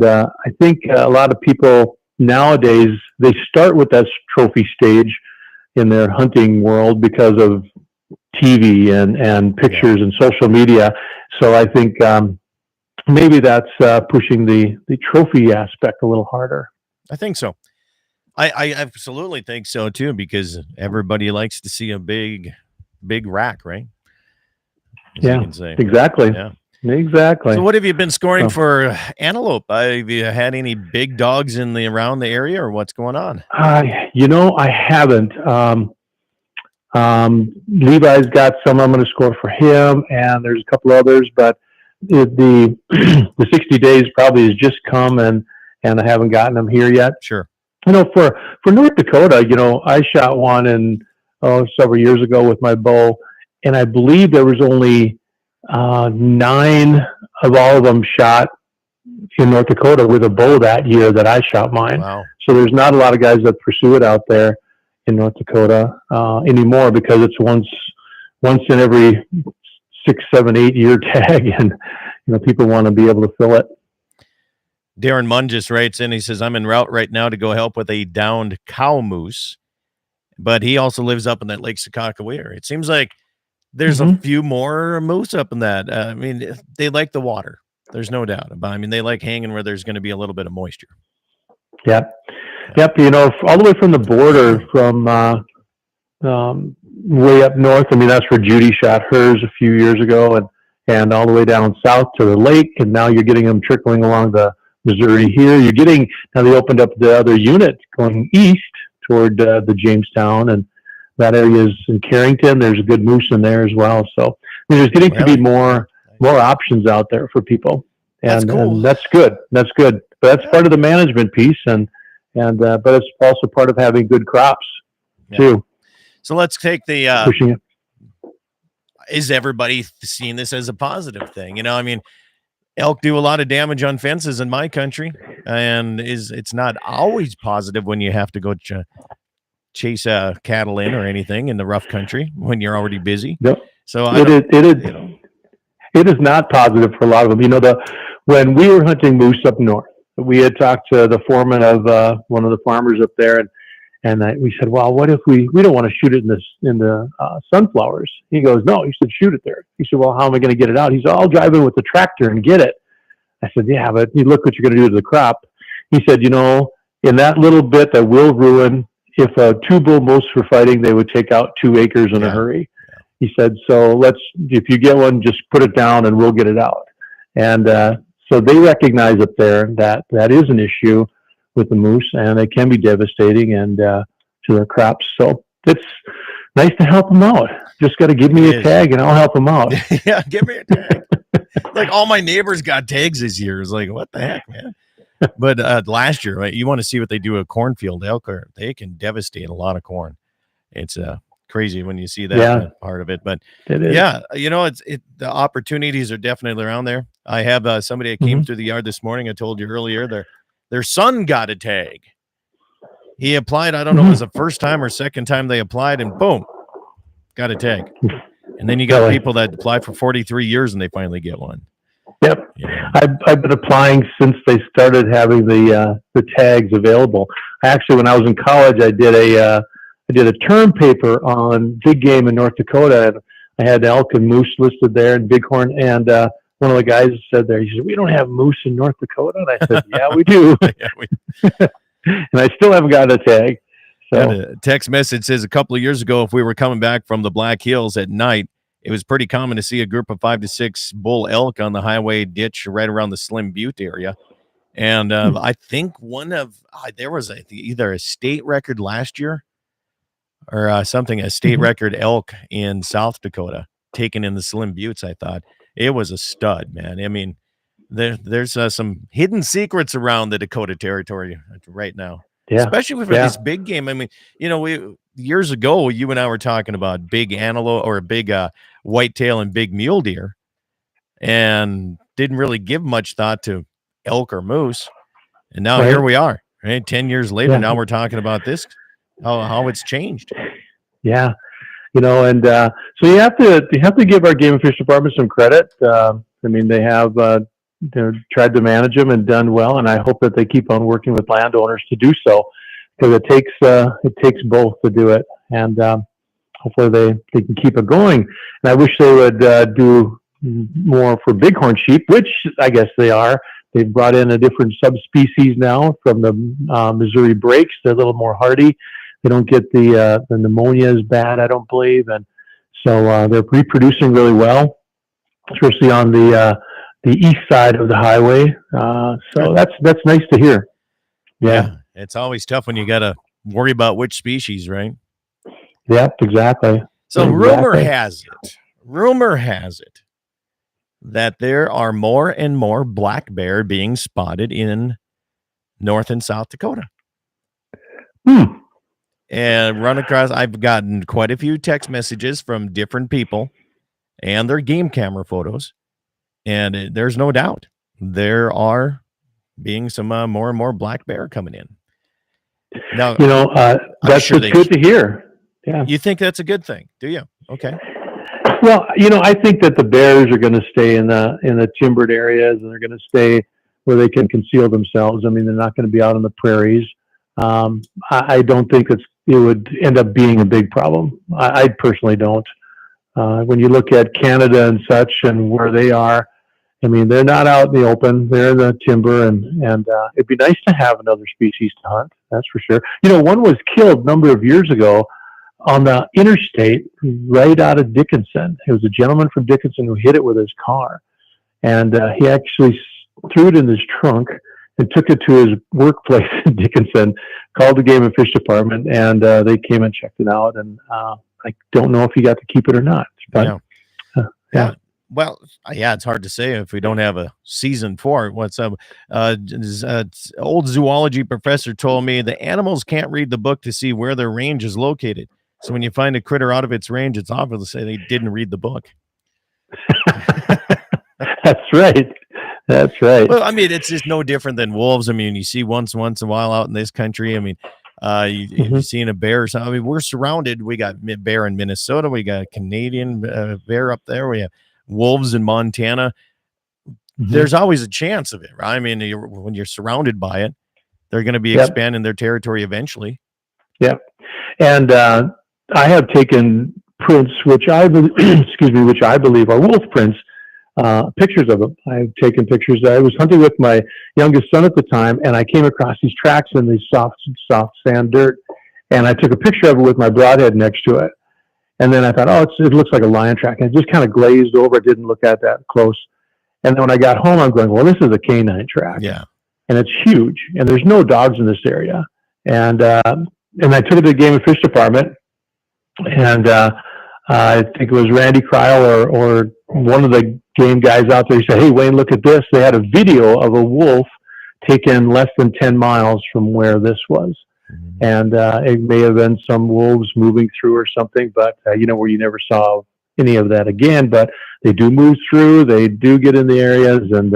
I think a lot of people nowadays, they start with that trophy stage in their hunting world because of TV and pictures and social media. So I think maybe that's pushing the trophy aspect a little harder. I think so. I absolutely think so too, because everybody likes to see a big rack, right? As you can say. Exactly. Yeah. Exactly. So what have you been scoring for antelope? Have you had any big dogs around the area, or what's going on? I haven't. Levi's got some I'm going to score for him, and there's a couple others, but the 60 days probably has just come, and I haven't gotten them here yet. Sure. For North Dakota, I shot one several years ago with my bow, and I believe there was only 9 of all of them shot in North Dakota with a bow that year that I shot mine. Wow. So there's not a lot of guys that pursue it out there in North Dakota anymore, because it's once in every 6, 7, 8 year tag, and people want to be able to fill it. Darren Munn just writes in, he says, I'm en route right now to go help with a downed cow moose, but he also lives up in that Lake Sakakawea area. It seems like there's a few more moose up in that. I mean, they like the water. There's no doubt about it. I mean, they like hanging where there's going to be a little bit of moisture. Yep. All the way from the border, from way up north. I mean, that's where Judy shot hers a few years ago, and all the way down south to the lake. And now you're getting them trickling along the Missouri here. Now they opened up the other unit going east toward the Jamestown, and that area is in Carrington. There's a good moose in there as well. So there's getting to be more options out there for people. And that's cool. And that's good. That's good. But that's part of the management piece, but it's also part of having good crops too. So let's take the pushing it. Is everybody seeing this as a positive thing? I mean, elk do a lot of damage on fences in my country, and it's not always positive when you have to go chase cattle in or anything in the rough country when you're already busy. Yep. So it is not positive for a lot of them. When we were hunting moose up north, we had talked to the foreman of one of the farmers up there, and we said, well, what if we don't want to shoot it in the sunflowers? He goes, no. He said, shoot it there. He said, well, how am I going to get it out? He said, I'll drive in with the tractor and get it. I said, yeah, but you look what you're going to do to the crop. He said, in that little bit that will ruin, if 2 bull moose were fighting, they would take out 2 acres in a hurry. He said, so if you get one, just put it down and we'll get it out. And so they recognize up there that is an issue with the moose, and it can be devastating and to their crops. So it's nice to help them out. Just got to give me a tag and I'll help them out. Yeah, give me a tag. Like all my neighbors got tags this year. It's like, what the heck, man? But last year, right? You want to see what they do at cornfield. They can devastate a lot of corn. It's crazy when you see that part of it. But the opportunities are definitely around there. I have somebody that came through the yard this morning. I told you earlier, their son got a tag. He applied. I don't know if it was the first time or second time they applied, and boom, got a tag. And then you got people that apply for 43 years and they finally get one. Yep. Yeah. I've been applying since they started having the tags available. Actually, when I was in college, I did a term paper on big game in North Dakota. And I had elk and moose listed there and bighorn. And one of the guys said there, he said, "We don't have moose in North Dakota." And I said, "Yeah, we do." And I still haven't got a tag. So a text message says a couple of years ago, if we were coming back from the Black Hills at night, it was pretty common to see a group of 5 to 6 bull elk on the highway ditch right around the Slim Butte area. And I think there was either a state record last year or a state record elk in South Dakota taken in the Slim Buttes. I thought it was a stud, man. I mean, there's some hidden secrets around the Dakota Territory right now. Yeah. Especially for this big game. I mean, years ago, you and I were talking about big antelope or big whitetail and big mule deer and didn't really give much thought to elk or moose. And now here we are, right? 10 years later, now we're talking about this, how it's changed. Yeah. And so you have to give our Game and Fish Department some credit. I mean, they have tried to manage them and done well, and I hope that they keep on working with landowners to do so, because it takes both to do it, and hopefully they can keep it going. And I wish they would do more for bighorn sheep, which I guess they are. They've brought in a different subspecies now from the Missouri breaks. They're a little more hardy. They don't get the pneumonia as bad, I don't believe, and so they're reproducing really well, especially on the east side of the highway. So that's nice to hear. Yeah. It's always tough when you got to worry about which species, right? Yeah, exactly. So rumor has it that there are more and more black bear being spotted in North and South Dakota. And run across, I've gotten quite a few text messages from different people and their game camera photos. And there's no doubt there are being some more and more black bear coming in. Now, that's good to hear. Yeah. You think that's a good thing, do you? Okay. Well, I think that the bears are going to stay in the timbered areas, and they're going to stay where they can conceal themselves. I mean, they're not going to be out on the prairies. I don't think it would end up being a big problem. I personally don't. When you look at Canada and such and where they are, I mean, they're not out in the open. They're in the timber, and it'd be nice to have another species to hunt. That's for sure. One was killed a number of years ago on the interstate right out of Dickinson. It was a gentleman from Dickinson who hit it with his car, and he actually threw it in his trunk and took it to his workplace in Dickinson, called the Game and Fish Department, and they came and checked it out. And I don't know if he got to keep it or not. But yeah. Well, it's hard to say if we don't have a season 4. What's up? Old zoology professor told me the animals can't read the book to see where their range is located. So when you find a critter out of its range, it's obviously they didn't read the book. That's right. That's right. Well, I mean, it's just no different than wolves. I mean, you see once in a while out in this country. I mean, you've seen a bear or something. I mean, we're surrounded. We got bear in Minnesota. We got Canadian bear up there. We have wolves in Montana. There's always a chance of it, right? I mean, when you're surrounded by it, they're going to be expanding their territory eventually. Yep. And I have taken prints, which I believe are wolf prints, pictures of them. I've taken pictures. I was hunting with my youngest son at the time, and I came across these tracks in these soft sand dirt, and I took a picture of it with my broadhead next to it. And then I thought, it looks like a lion track. And it just kind of glazed over. I didn't look at that close. And then when I got home, I'm going, well, this is a canine track. Yeah. And it's huge. And there's no dogs in this area. And I took it to the Game and Fish Department. And I think it was Randy Kryle or one of the game guys out there. He said, hey, Wayne, look at this. They had a video of a wolf taken less than 10 miles from where this was. And it may have been some wolves moving through or something, but where you never saw any of that again. But they do move through, they do get in the areas, and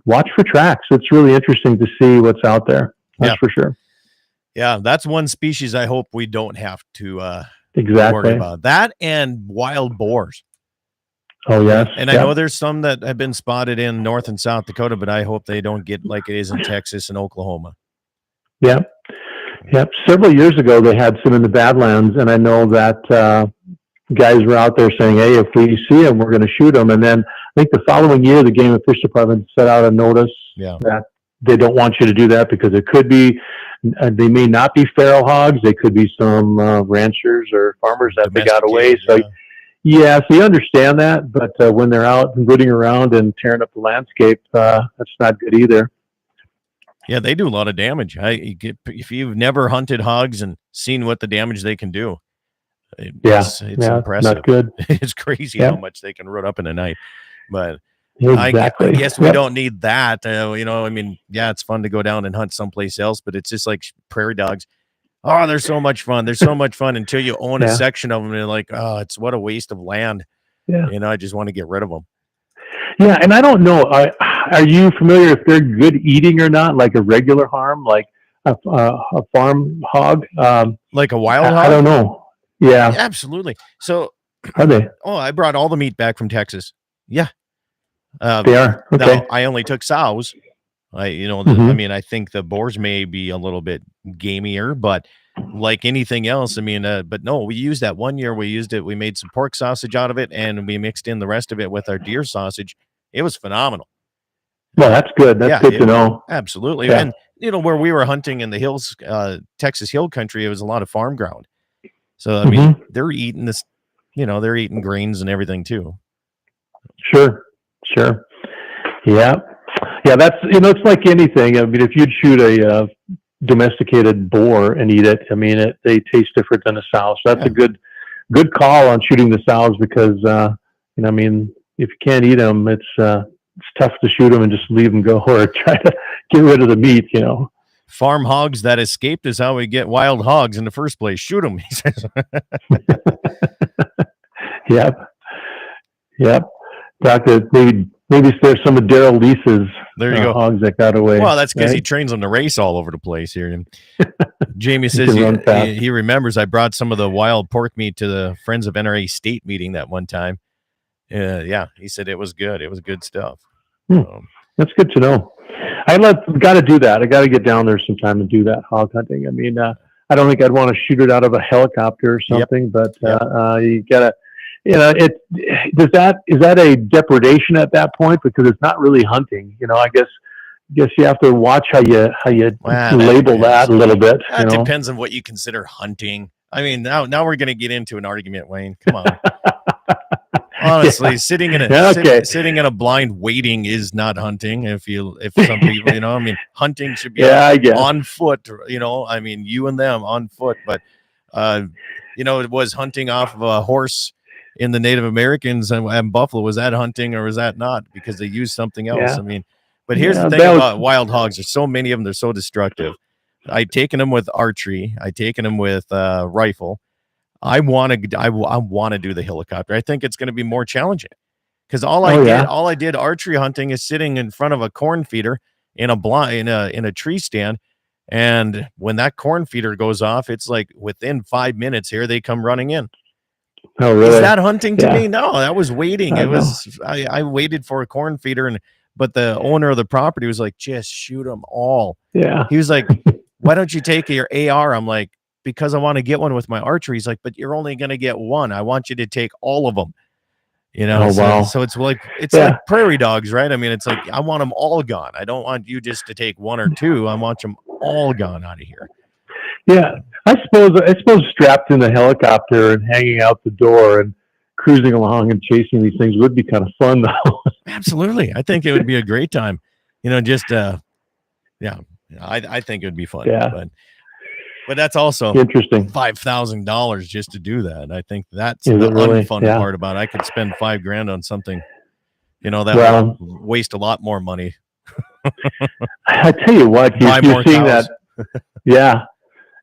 watch for tracks. It's really interesting to see what's out there. That's for sure. Yeah, that's one species I hope we don't have to worry Exactly. about. That and wild boars. Oh, yes. And I know there's some that have been spotted in North and South Dakota, but I hope they don't get like it is in Texas and Oklahoma. Yeah. Yep. Several years ago, they had some in the Badlands, and I know that guys were out there saying, "Hey, if we see them, we're going to shoot them." And then I think the following year, the Game and Fish Department set out a notice that they don't want you to do that because it could be, they may not be feral hogs. They could be some ranchers or farmers that they got away. So, so you understand that, but when they're out rooting around and tearing up the landscape, that's not good either. Yeah, they do a lot of damage. If you've never hunted hogs and seen what the damage they can do, it's impressive. Not good. It's crazy how much they can root up in a night. But exactly. I guess we don't need that. I mean, it's fun to go down and hunt someplace else, but it's just like prairie dogs. Oh, they're so much fun. They're so much fun until you own a section of them and you're like, oh, it's what a waste of land. Yeah. I just want to get rid of them. Yeah, and I don't know. Are you familiar if they're good eating or not? Like a regular harm, like a farm hog, like a wild hog? I don't know. Yeah, absolutely. So are they? Oh, I brought all the meat back from Texas. Yeah, they are. Okay. Now, I only took sows. I mean, I think the boars may be a little bit gamier, but like anything else, I mean, but no, we used that one year. We used it. We made some pork sausage out of it, and we mixed in the rest of it with our deer sausage. It was phenomenal. Well, that's good. That's good to know. Absolutely. Yeah. And, where we were hunting in the hills, Texas hill country, it was a lot of farm ground. So, I mean, they're eating this, they're eating grains and everything too. Sure. Yeah. Yeah. That's, it's like anything. I mean, if you'd shoot a domesticated boar and eat it, I mean, they taste different than a sow. So that's a good call on shooting the sows because, I mean, if you can't eat them, it's tough to shoot them and just leave them go or try to get rid of the meat, Farm hogs that escaped is how we get wild hogs in the first place. Shoot them, he says. Yep. Doctor, maybe there's some of Daryl Leese's hogs that got away. Well, that's because he trains them to race all over the place here. And Jamie says he remembers I brought some of the wild pork meat to the Friends of NRA state meeting that one time. He said it was good. It was good stuff. That's good to know. Got to do that. I got to get down there sometime and do that hog hunting. I mean, I don't think I'd want to shoot it out of a helicopter or something, but you gotta, is that a depredation at that point because it's not really hunting? I guess you have to watch how you label that a little bit. It depends on what you consider hunting. I mean, now we're going to get into an argument, Wayne. Come on. Honestly, sitting in a blind waiting is not hunting. If some people, I mean, hunting should be on foot. I mean, you and them on foot, but it was hunting off of a horse in the Native Americans and buffalo. Was that hunting or was that not? Because they used something else. Yeah. I mean, but here's the thing about wild hogs. There's so many of them. They're so destructive. I've taken them with archery. I've taken them with rifle. I want to do the helicopter. I think it's going to be more challenging because all I did archery hunting is sitting in front of a corn feeder in a tree stand. And when that corn feeder goes off, it's like within 5 minutes here, they come running in. Oh, really? Is that hunting to me? No, that was waiting. I waited for a corn feeder but the owner of the property was like, just shoot them all. Yeah. He was like, why don't you take your AR? I'm like, because I want to get one with my archery. He's like, but you're only going to get one. I want you to take all of them. So it's like prairie dogs, right? I mean, it's like, I want them all gone. I don't want you just to take one or two. I want them all gone out of here. Yeah. I suppose strapped in the helicopter and hanging out the door and cruising along and chasing these things would be kind of fun though. Absolutely. I think it would be a great time, I think it would be fun. Yeah. But that's also interesting. $5,000 just to do that. I think that's the unfun part about it. I could spend $5,000 on something, that would waste a lot more money. I tell you what, you're seeing that. Yeah.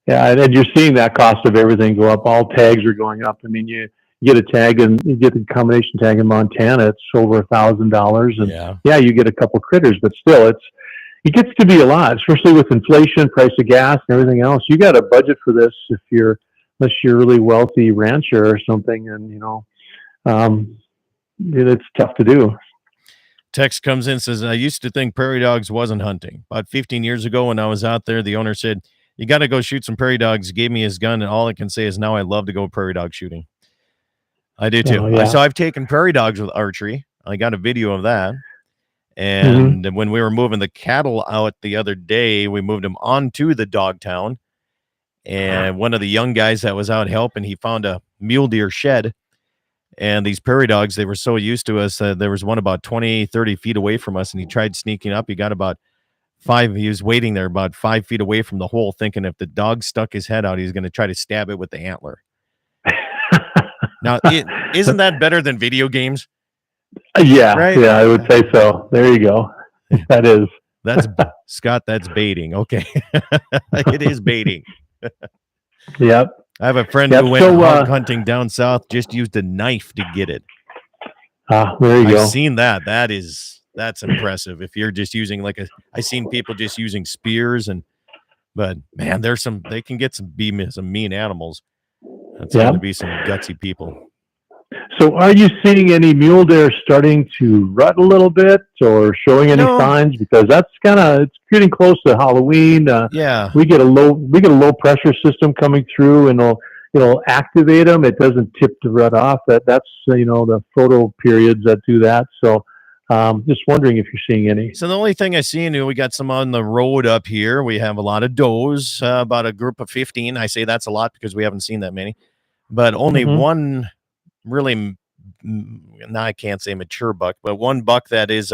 And you're seeing that cost of everything go up. All tags are going up. I mean, you get a tag and you get the combination tag in Montana, it's over $1,000. And you get a couple critters, but still it gets to be a lot, especially with inflation, price of gas, and everything else. You got to budget for this unless you're a really wealthy rancher or something, and it's tough to do. Text comes in, says, I used to think prairie dogs wasn't hunting. About 15 years ago when I was out there, the owner said, you got to go shoot some prairie dogs. He gave me his gun, and all I can say is now I love to go prairie dog shooting. I do too. Oh, yeah. So I've taken prairie dogs with archery. I got a video of that. And when we were moving the cattle out the other day, we moved them onto the dog town. And one of the young guys that was out helping, he found a mule deer shed. And these prairie dogs, they were so used to us. There was one about 20, 30 feet away from us, and he tried sneaking up. He got about 5. He was waiting there about 5 feet away from the hole, thinking if the dog stuck his head out, he was going to try to stab it with the antler. Now, isn't that better than video games? Yeah, right? Yeah, I would say so. There you go. That is. That's Scott. That's baiting. Okay, it is baiting. Yep. I have a friend who went hog hunting down south. Just used a knife to get it. There you go. I've seen that. That's impressive. If you're just using I seen people just using spears but man, they can get some mean animals. That's going to be some gutsy people. So are you seeing any mule deer starting to rut a little bit or showing any signs? Because that's it's getting close to Halloween. We get a low pressure system coming through, and it'll activate them. It doesn't tip the rut off. That's the photo periods that do that. So just wondering if you're seeing any. So the only thing I see, we got some on the road up here. We have a lot of does, about a group of 15. I say that's a lot because we haven't seen that many, but only one really, now I can't say mature buck, but one buck that is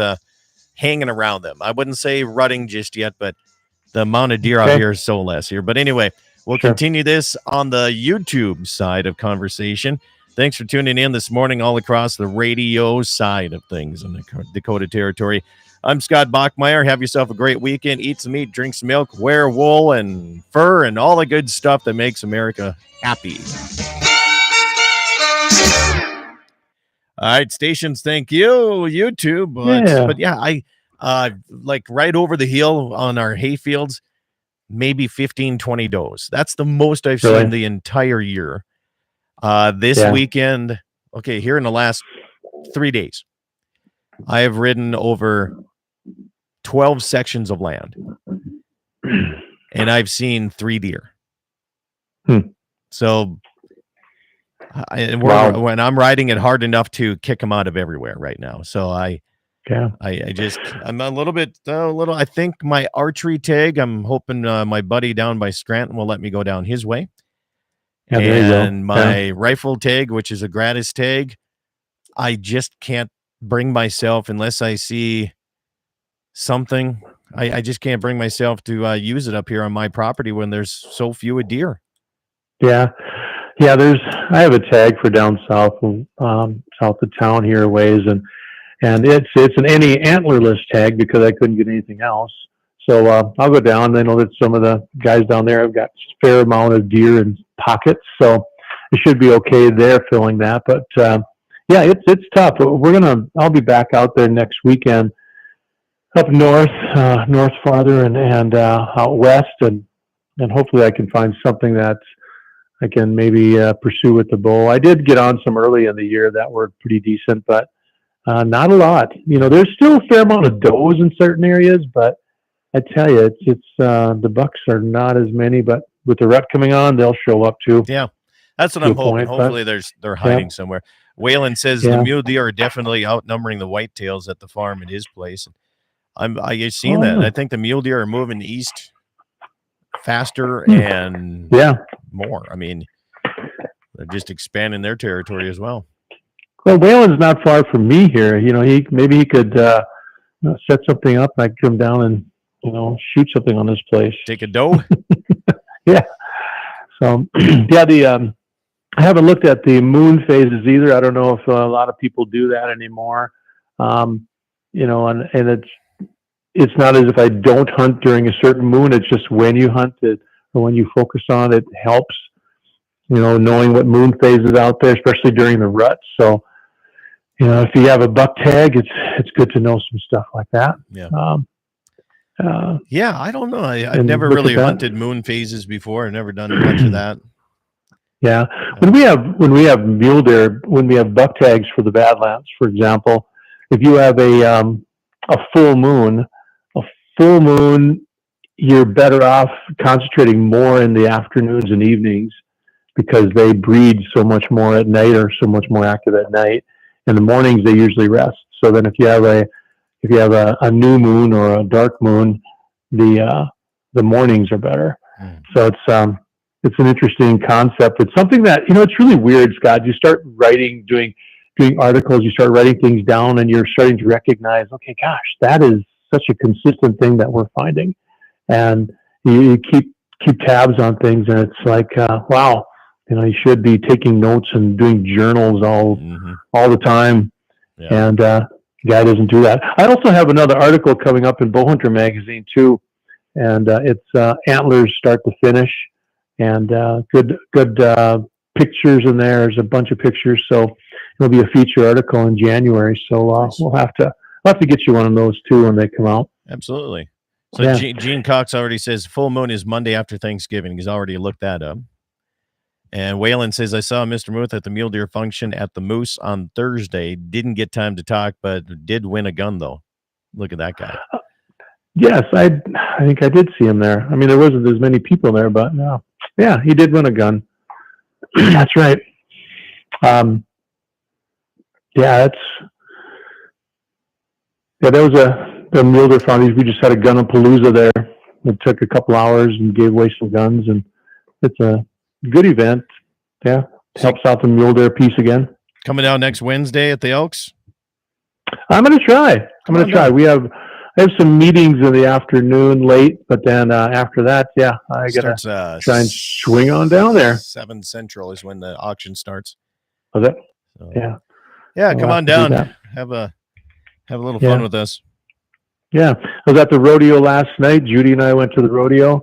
hanging around them. I wouldn't say rutting just yet, but the amount of deer out here is so less here. But anyway, we'll continue this on the YouTube side of conversation. Thanks for tuning in this morning all across the radio side of things in the Dakota Territory. I'm Scott Bachmeyer. Have yourself a great weekend. Eat some meat, drink some milk, wear wool and fur and all the good stuff that makes America happy. All right, stations, thank you, YouTube. But yeah, I like right over the hill on our hay fields, maybe 15, 20 does. That's the most I've seen the entire year. This weekend, here in the last 3 days, I have ridden over 12 sections of land, and I've seen 3 deer. So when I'm riding it hard enough to kick them out of everywhere right now. So I'm a little bit, I think my archery tag, I'm hoping my buddy down by Scranton will let me go down his way. And my rifle tag, which is a gratis tag, I just can't bring myself unless I see something. I just can't bring myself to use it up here on my property when there's so few deer. Yeah. I have a tag for down south, south of town here a ways, and it's an any antlerless tag because I couldn't get anything else. So I'll go down. I know that some of the guys down there have got a fair amount of deer in pockets, so it should be okay there filling that. But it's tough. I'll be back out there next weekend, up north farther and out west, and hopefully I can find something that I can maybe pursue with the bow. I did get on some early in the year that were pretty decent, but not a lot. There's still a fair amount of does in certain areas, but I tell you, it's the bucks are not as many. But with the rut coming on, they'll show up too. Yeah, that's what I'm hoping. Hopefully, they're hiding somewhere. Waylon says the mule deer are definitely outnumbering the whitetails at the farm at his place. I've seen that. I think the mule deer are moving east faster and more. I mean, they're just expanding their territory as well. Well, Waylon's not far from me here. Maybe he could set something up and I could come down and shoot something on this place. Take a doe. Yeah. So I haven't looked at the moon phases either. I don't know if a lot of people do that anymore. And it's not as if I don't hunt during a certain moon. It's just when you hunt it or when you focus on it helps, knowing what moon phase is out there, especially during the rut. So, if you have a buck tag, it's good to know some stuff like that. Yeah. Yeah, I don't know. I've never really hunted moon phases before. I've never done much of that. Yeah, when we have mule deer, when we have buck tags for the Badlands, for example, if you have a full moon, you're better off concentrating more in the afternoons and evenings because they breed so much more at night or so much more active at night. In the mornings, they usually rest. So then, if you have a new moon or a dark moon, the mornings are better. So it's an interesting concept. It's something that, it's really weird, Scott. You start writing, doing articles, you start writing things down, and you're starting to recognize, okay, gosh, that is such a consistent thing that we're finding. And you keep tabs on things, and it's like, wow, you should be taking notes and doing journals all the time. Yeah. And guy doesn't do that. I also have another article coming up in Bowhunter magazine too, and it's antlers start to finish. And good pictures in there. There's a bunch of pictures, so it'll be a feature article in January. So nice. we'll have to get you one of those too when they come out. Absolutely. So yeah. Gene Cox already says full moon is Monday after Thanksgiving. He's already looked that up. And Waylon says, I saw Mr. Muth at the mule deer function at the Moose on Thursday. Didn't get time to talk, but did win a gun though. Look at that guy. Yes, I think I did see him there. I mean, there wasn't as many people there, but no. Yeah, he did win a gun. That's right. There was the mule deer found. We just had a gun-a-palooza there. It took a couple hours and gave away some guns, and it's a good event. Yeah, helps out the mule deer piece again. Coming down next Wednesday at the Elks? I'm going to try. I have some meetings in the afternoon late, but then after that, I got to try and swing on down there. 7 Central is when the auction starts. Was it? So, yeah, come on down. Have a little fun with us. Yeah, I was at the rodeo last night. Judy and I went to the rodeo.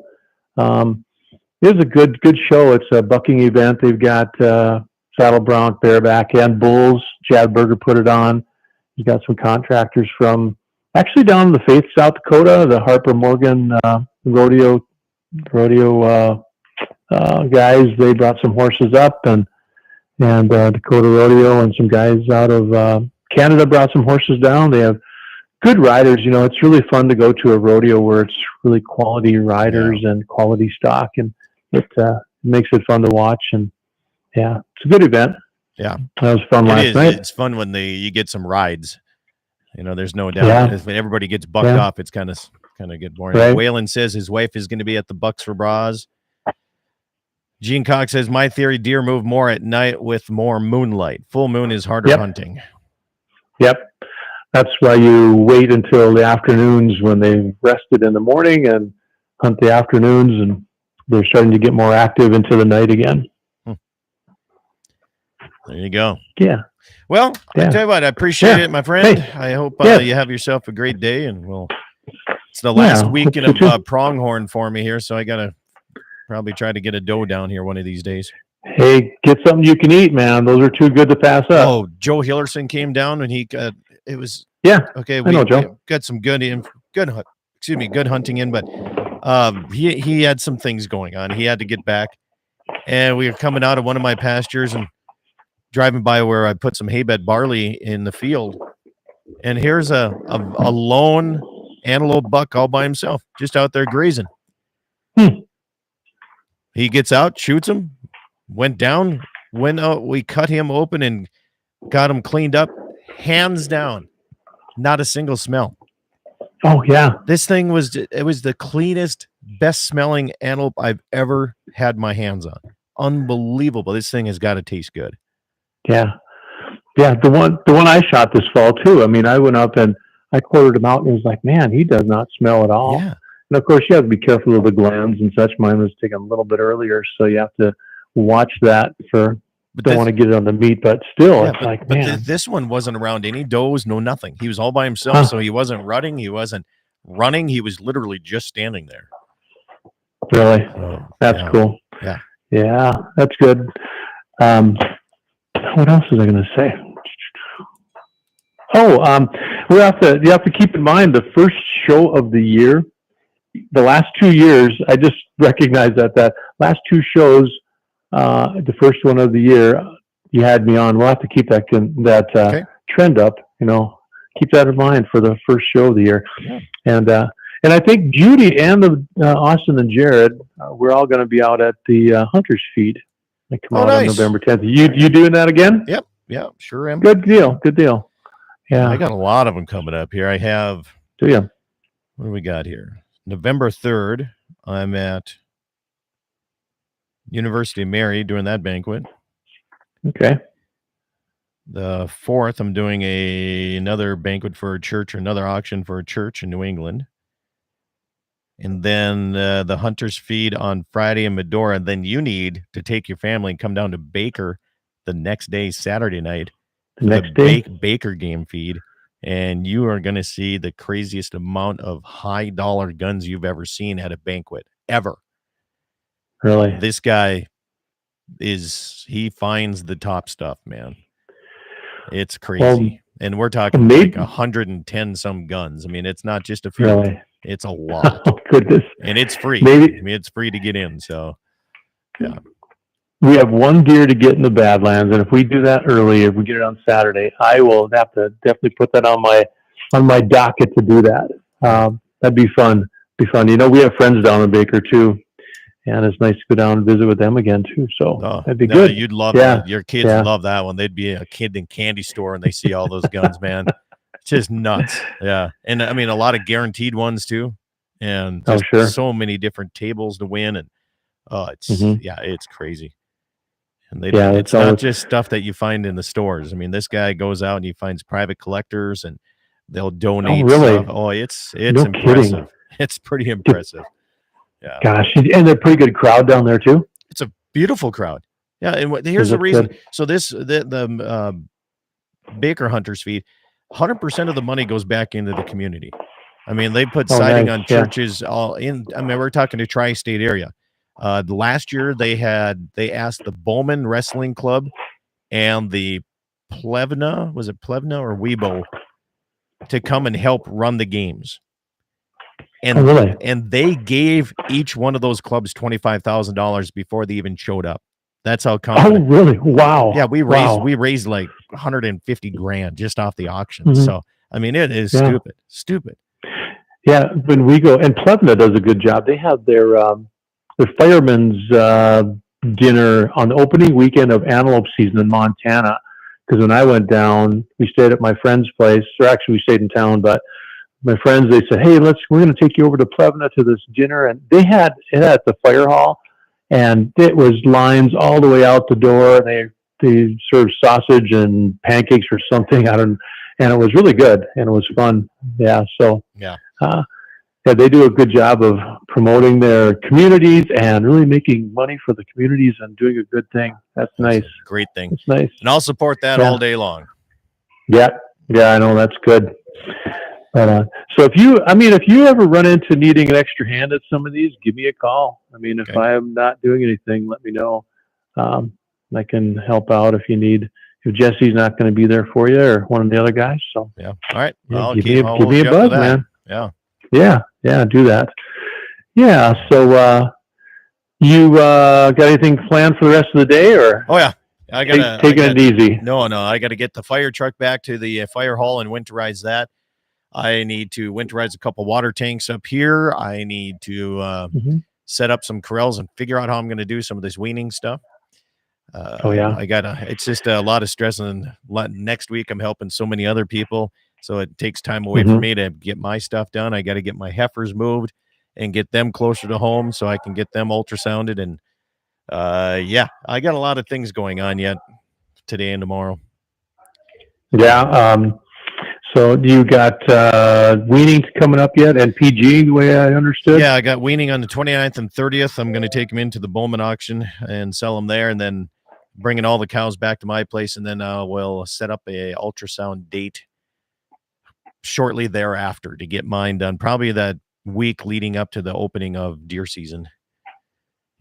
It was a good show. It's a bucking event. They've got saddle bronc, bareback, and bulls. Chad Berger put it on. He's got some contractors from actually down in the Faith, South Dakota, the Harper Morgan rodeo guys. They brought some horses up, and Dakota Rodeo, and some guys out of Canada brought some horses down. They have good riders. It's really fun to go to a rodeo where it's really quality riders and quality stock, and it makes it fun to watch. And it's a good event. Yeah, that was fun last night. It's fun when you get some rides. There's no doubt. When everybody gets bucked off, it's kind of get boring. Right. Waylon says his wife is going to be at the Bucks for Bras. Gene Cox says, my theory, deer move more at night with more moonlight. Full moon is harder hunting. Yep. That's why you wait until the afternoons when they've rested in the morning and hunt the afternoons, and they're starting to get more active into the night again. There you go. Yeah. Well, I tell you what, I appreciate it, my friend. Hey. I hope you have yourself a great day, and it's the last weekend of pronghorn for me here, so I got to probably try to get a doe down here one of these days. Hey, get something you can eat, man. Those are too good to pass up. Oh, Joe Hillerson came down, and he got, it was okay. I know, Joe. Got some good hunting in, but he had some things going on. He had to get back, and we were coming out of one of my pastures and driving by where I put some hay bed barley in the field, and here's a lone antelope buck all by himself, just out there grazing. He gets out, shoots him, went down, went out. We cut him open and got him cleaned up, hands down, not a single smell. Oh yeah, this thing was the cleanest, best smelling antelope I've ever had my hands on. Unbelievable. This thing has got to taste good. Yeah. The one I shot this fall too. I mean, I went up and I quartered him out, and it was like, man, he does not smell at all. Yeah. And of course, you have to be careful of the glands and such. Mine was taken a little bit earlier, so you have to watch that don't want to get it on the meat, but still, it's like, man. This one wasn't around any does, no nothing. He was all by himself, so he wasn't rutting, he wasn't running. He was literally just standing there. Really? That's cool. Yeah, that's good. What else was I going to say? You have to keep in mind the first show of the year the last 2 years, I just recognized that last two shows, the first one of the year, you had me on. We'll have to keep that Okay. trend up. Keep that in mind for the first show of the year. Yeah. And I think Judy and Austin and Jared, we're all going to be out at the Hunters Feed. They come out on nice. November 10th. You doing that again? Yep. Yeah, sure am. Good deal. Good deal. Yeah. I got a lot of them coming up here. I have. Do you? What do we got here? November 3rd, I'm at University of Mary doing that banquet. Okay. The 4th, I'm doing another banquet for a church, or another auction for a church in New England. And then the Hunters Feed on Friday in Medora. And then you need to take your family and come down to Baker the next day, Saturday night, for the Baker game feed. And you are going to see the craziest amount of high-dollar guns you've ever seen at a banquet, ever. Really? This guy he finds the top stuff, man. It's crazy. And we're talking like 110 some guns. I mean, it's not just a few. Really? It's a lot. Oh, goodness. And it's free. Maybe. I mean, it's free to get in. So, yeah. We have one deer to get in the Badlands, and if we do that early, if we get it on Saturday, I will have to definitely put that on my docket to do that. That'd be fun. We have friends down in Baker too, and it's nice to go down and visit with them again too. So that'd be good. You'd love that. Your kids love that one. They'd be a kid in candy store and they see all those guns, man. It's just nuts. Yeah, and I mean a lot of guaranteed ones too, and just so many different tables to win, and it's crazy. And it's not just stuff that you find in the stores. I mean, this guy goes out and he finds private collectors and they'll donate stuff. Oh, it's no impressive. Kidding. It's pretty impressive. Yeah. Gosh, and they're a pretty good crowd down there too. It's a beautiful crowd. Yeah, and here's the reason. Good. So the Baker Hunters Feed, 100% of the money goes back into the community. I mean, they put siding on churches all in. I mean, we're talking the tri-state area. Last year they asked the Bowman Wrestling Club and the Plevna, was it Plevna or Weibo, to come and help run the games. And and they gave each one of those clubs $25,000 before they even showed up. That's how confident. Oh, really? Wow. Yeah, we raised like 150 grand just off the auction. Mm-hmm. So I mean, it is stupid. Yeah, when we go, and Plevna does a good job. They have their firemen's dinner on the opening weekend of antelope season in Montana. Because when I went down, we stayed at my friend's place, or actually we stayed in town, but my friends, they said, hey, we're going to take you over to Plevna to this dinner. And they had it at the fire hall, and it was lines all the way out the door. They served sausage and pancakes or something. And it was really good, and it was fun. Yeah. So, they do a good job of promoting their communities and really making money for the communities and doing a good thing. That's nice. Great thing. It's nice. And I'll support that all day long. Yeah. Yeah, I know. That's good. But, so if you ever run into needing an extra hand at some of these, give me a call. I mean, if I'm not doing anything, let me know. I can help out if you need. If Jesse's not going to be there for you or one of the other guys. So yeah. All right. Yeah, give me a buzz, man. Yeah. Do that. Yeah. So you got anything planned for the rest of the day, or? Oh yeah. I got taking it easy. No. I got to get the fire truck back to the fire hall and winterize that. I need to winterize a couple water tanks up here. I need to set up some corrals and figure out how I'm going to do some of this weaning stuff. It's just a lot of stress. And next week I'm helping so many other people. So it takes time away from me to get my stuff done. I got to get my heifers moved and get them closer to home so I can get them ultrasounded. And I got a lot of things going on yet today and tomorrow. Yeah. So you got weaning coming up yet, and PG, the way I understood? Yeah, I got weaning on the 29th and 30th. I'm going to take them into the Bowman auction and sell them there, and then bringing all the cows back to my place, and then we'll set up a ultrasound date shortly thereafter to get mine done, probably that week leading up to the opening of deer season.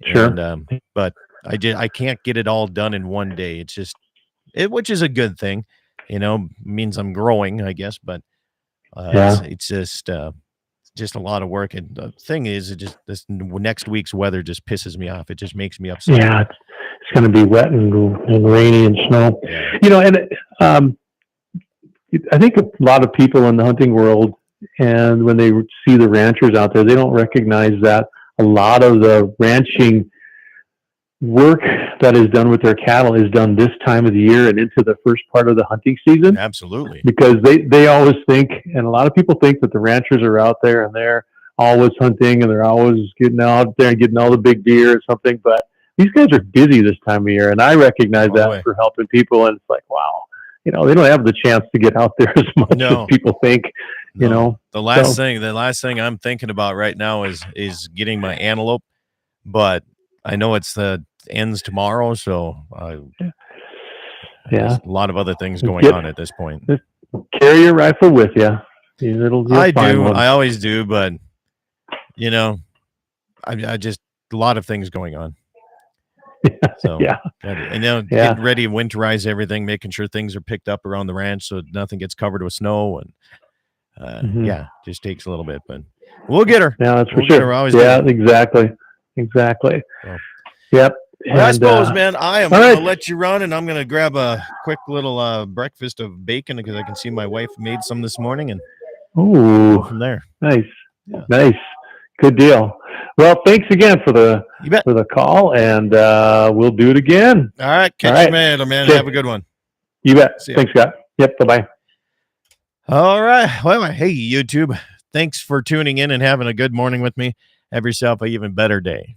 Sure. And, but I can't get it all done in one day. It's just which is a good thing. Means I'm growing, I guess, but it's just just a lot of work. And the thing is, this next week's weather just pisses me off. It just makes me upset. Yeah, it's going to be wet and rainy and snow. Yeah. And I think a lot of people in the hunting world, and when they see the ranchers out there, they don't recognize that a lot of the ranching work that is done with their cattle is done this time of the year and into the first part of the hunting season. Absolutely. Because they always think, and a lot of people think that the ranchers are out there and they're always hunting and they're always getting out there and getting all the big deer or something. But these guys are busy this time of year, and I recognize that for helping people. And it's like, wow, they don't have the chance to get out there as much as people think. The last thing I'm thinking about right now is getting my antelope, but I know it's the ends tomorrow, so there's a lot of other things going on at this point. Carry your rifle with you. I do. I always do, but I just a lot of things going on. So getting ready to winterize everything, making sure things are picked up around the ranch so nothing gets covered with snow, and just takes a little bit, but we'll get her. Yeah, that's for sure. Exactly. So. Yep. Well, I suppose, man, I am going to let you run, and I'm going to grab a quick little breakfast of bacon because I can see my wife made some this morning, and go from there. Nice. Yeah. Nice. Good deal. Well, thanks again for the call, and we'll do it again. All right. Catch you later, man. Okay. Have a good one. You bet. Thanks, Scott. Yep. Bye-bye. All right. Well, hey, YouTube. Thanks for tuning in and having a good morning with me. Have yourself an even better day.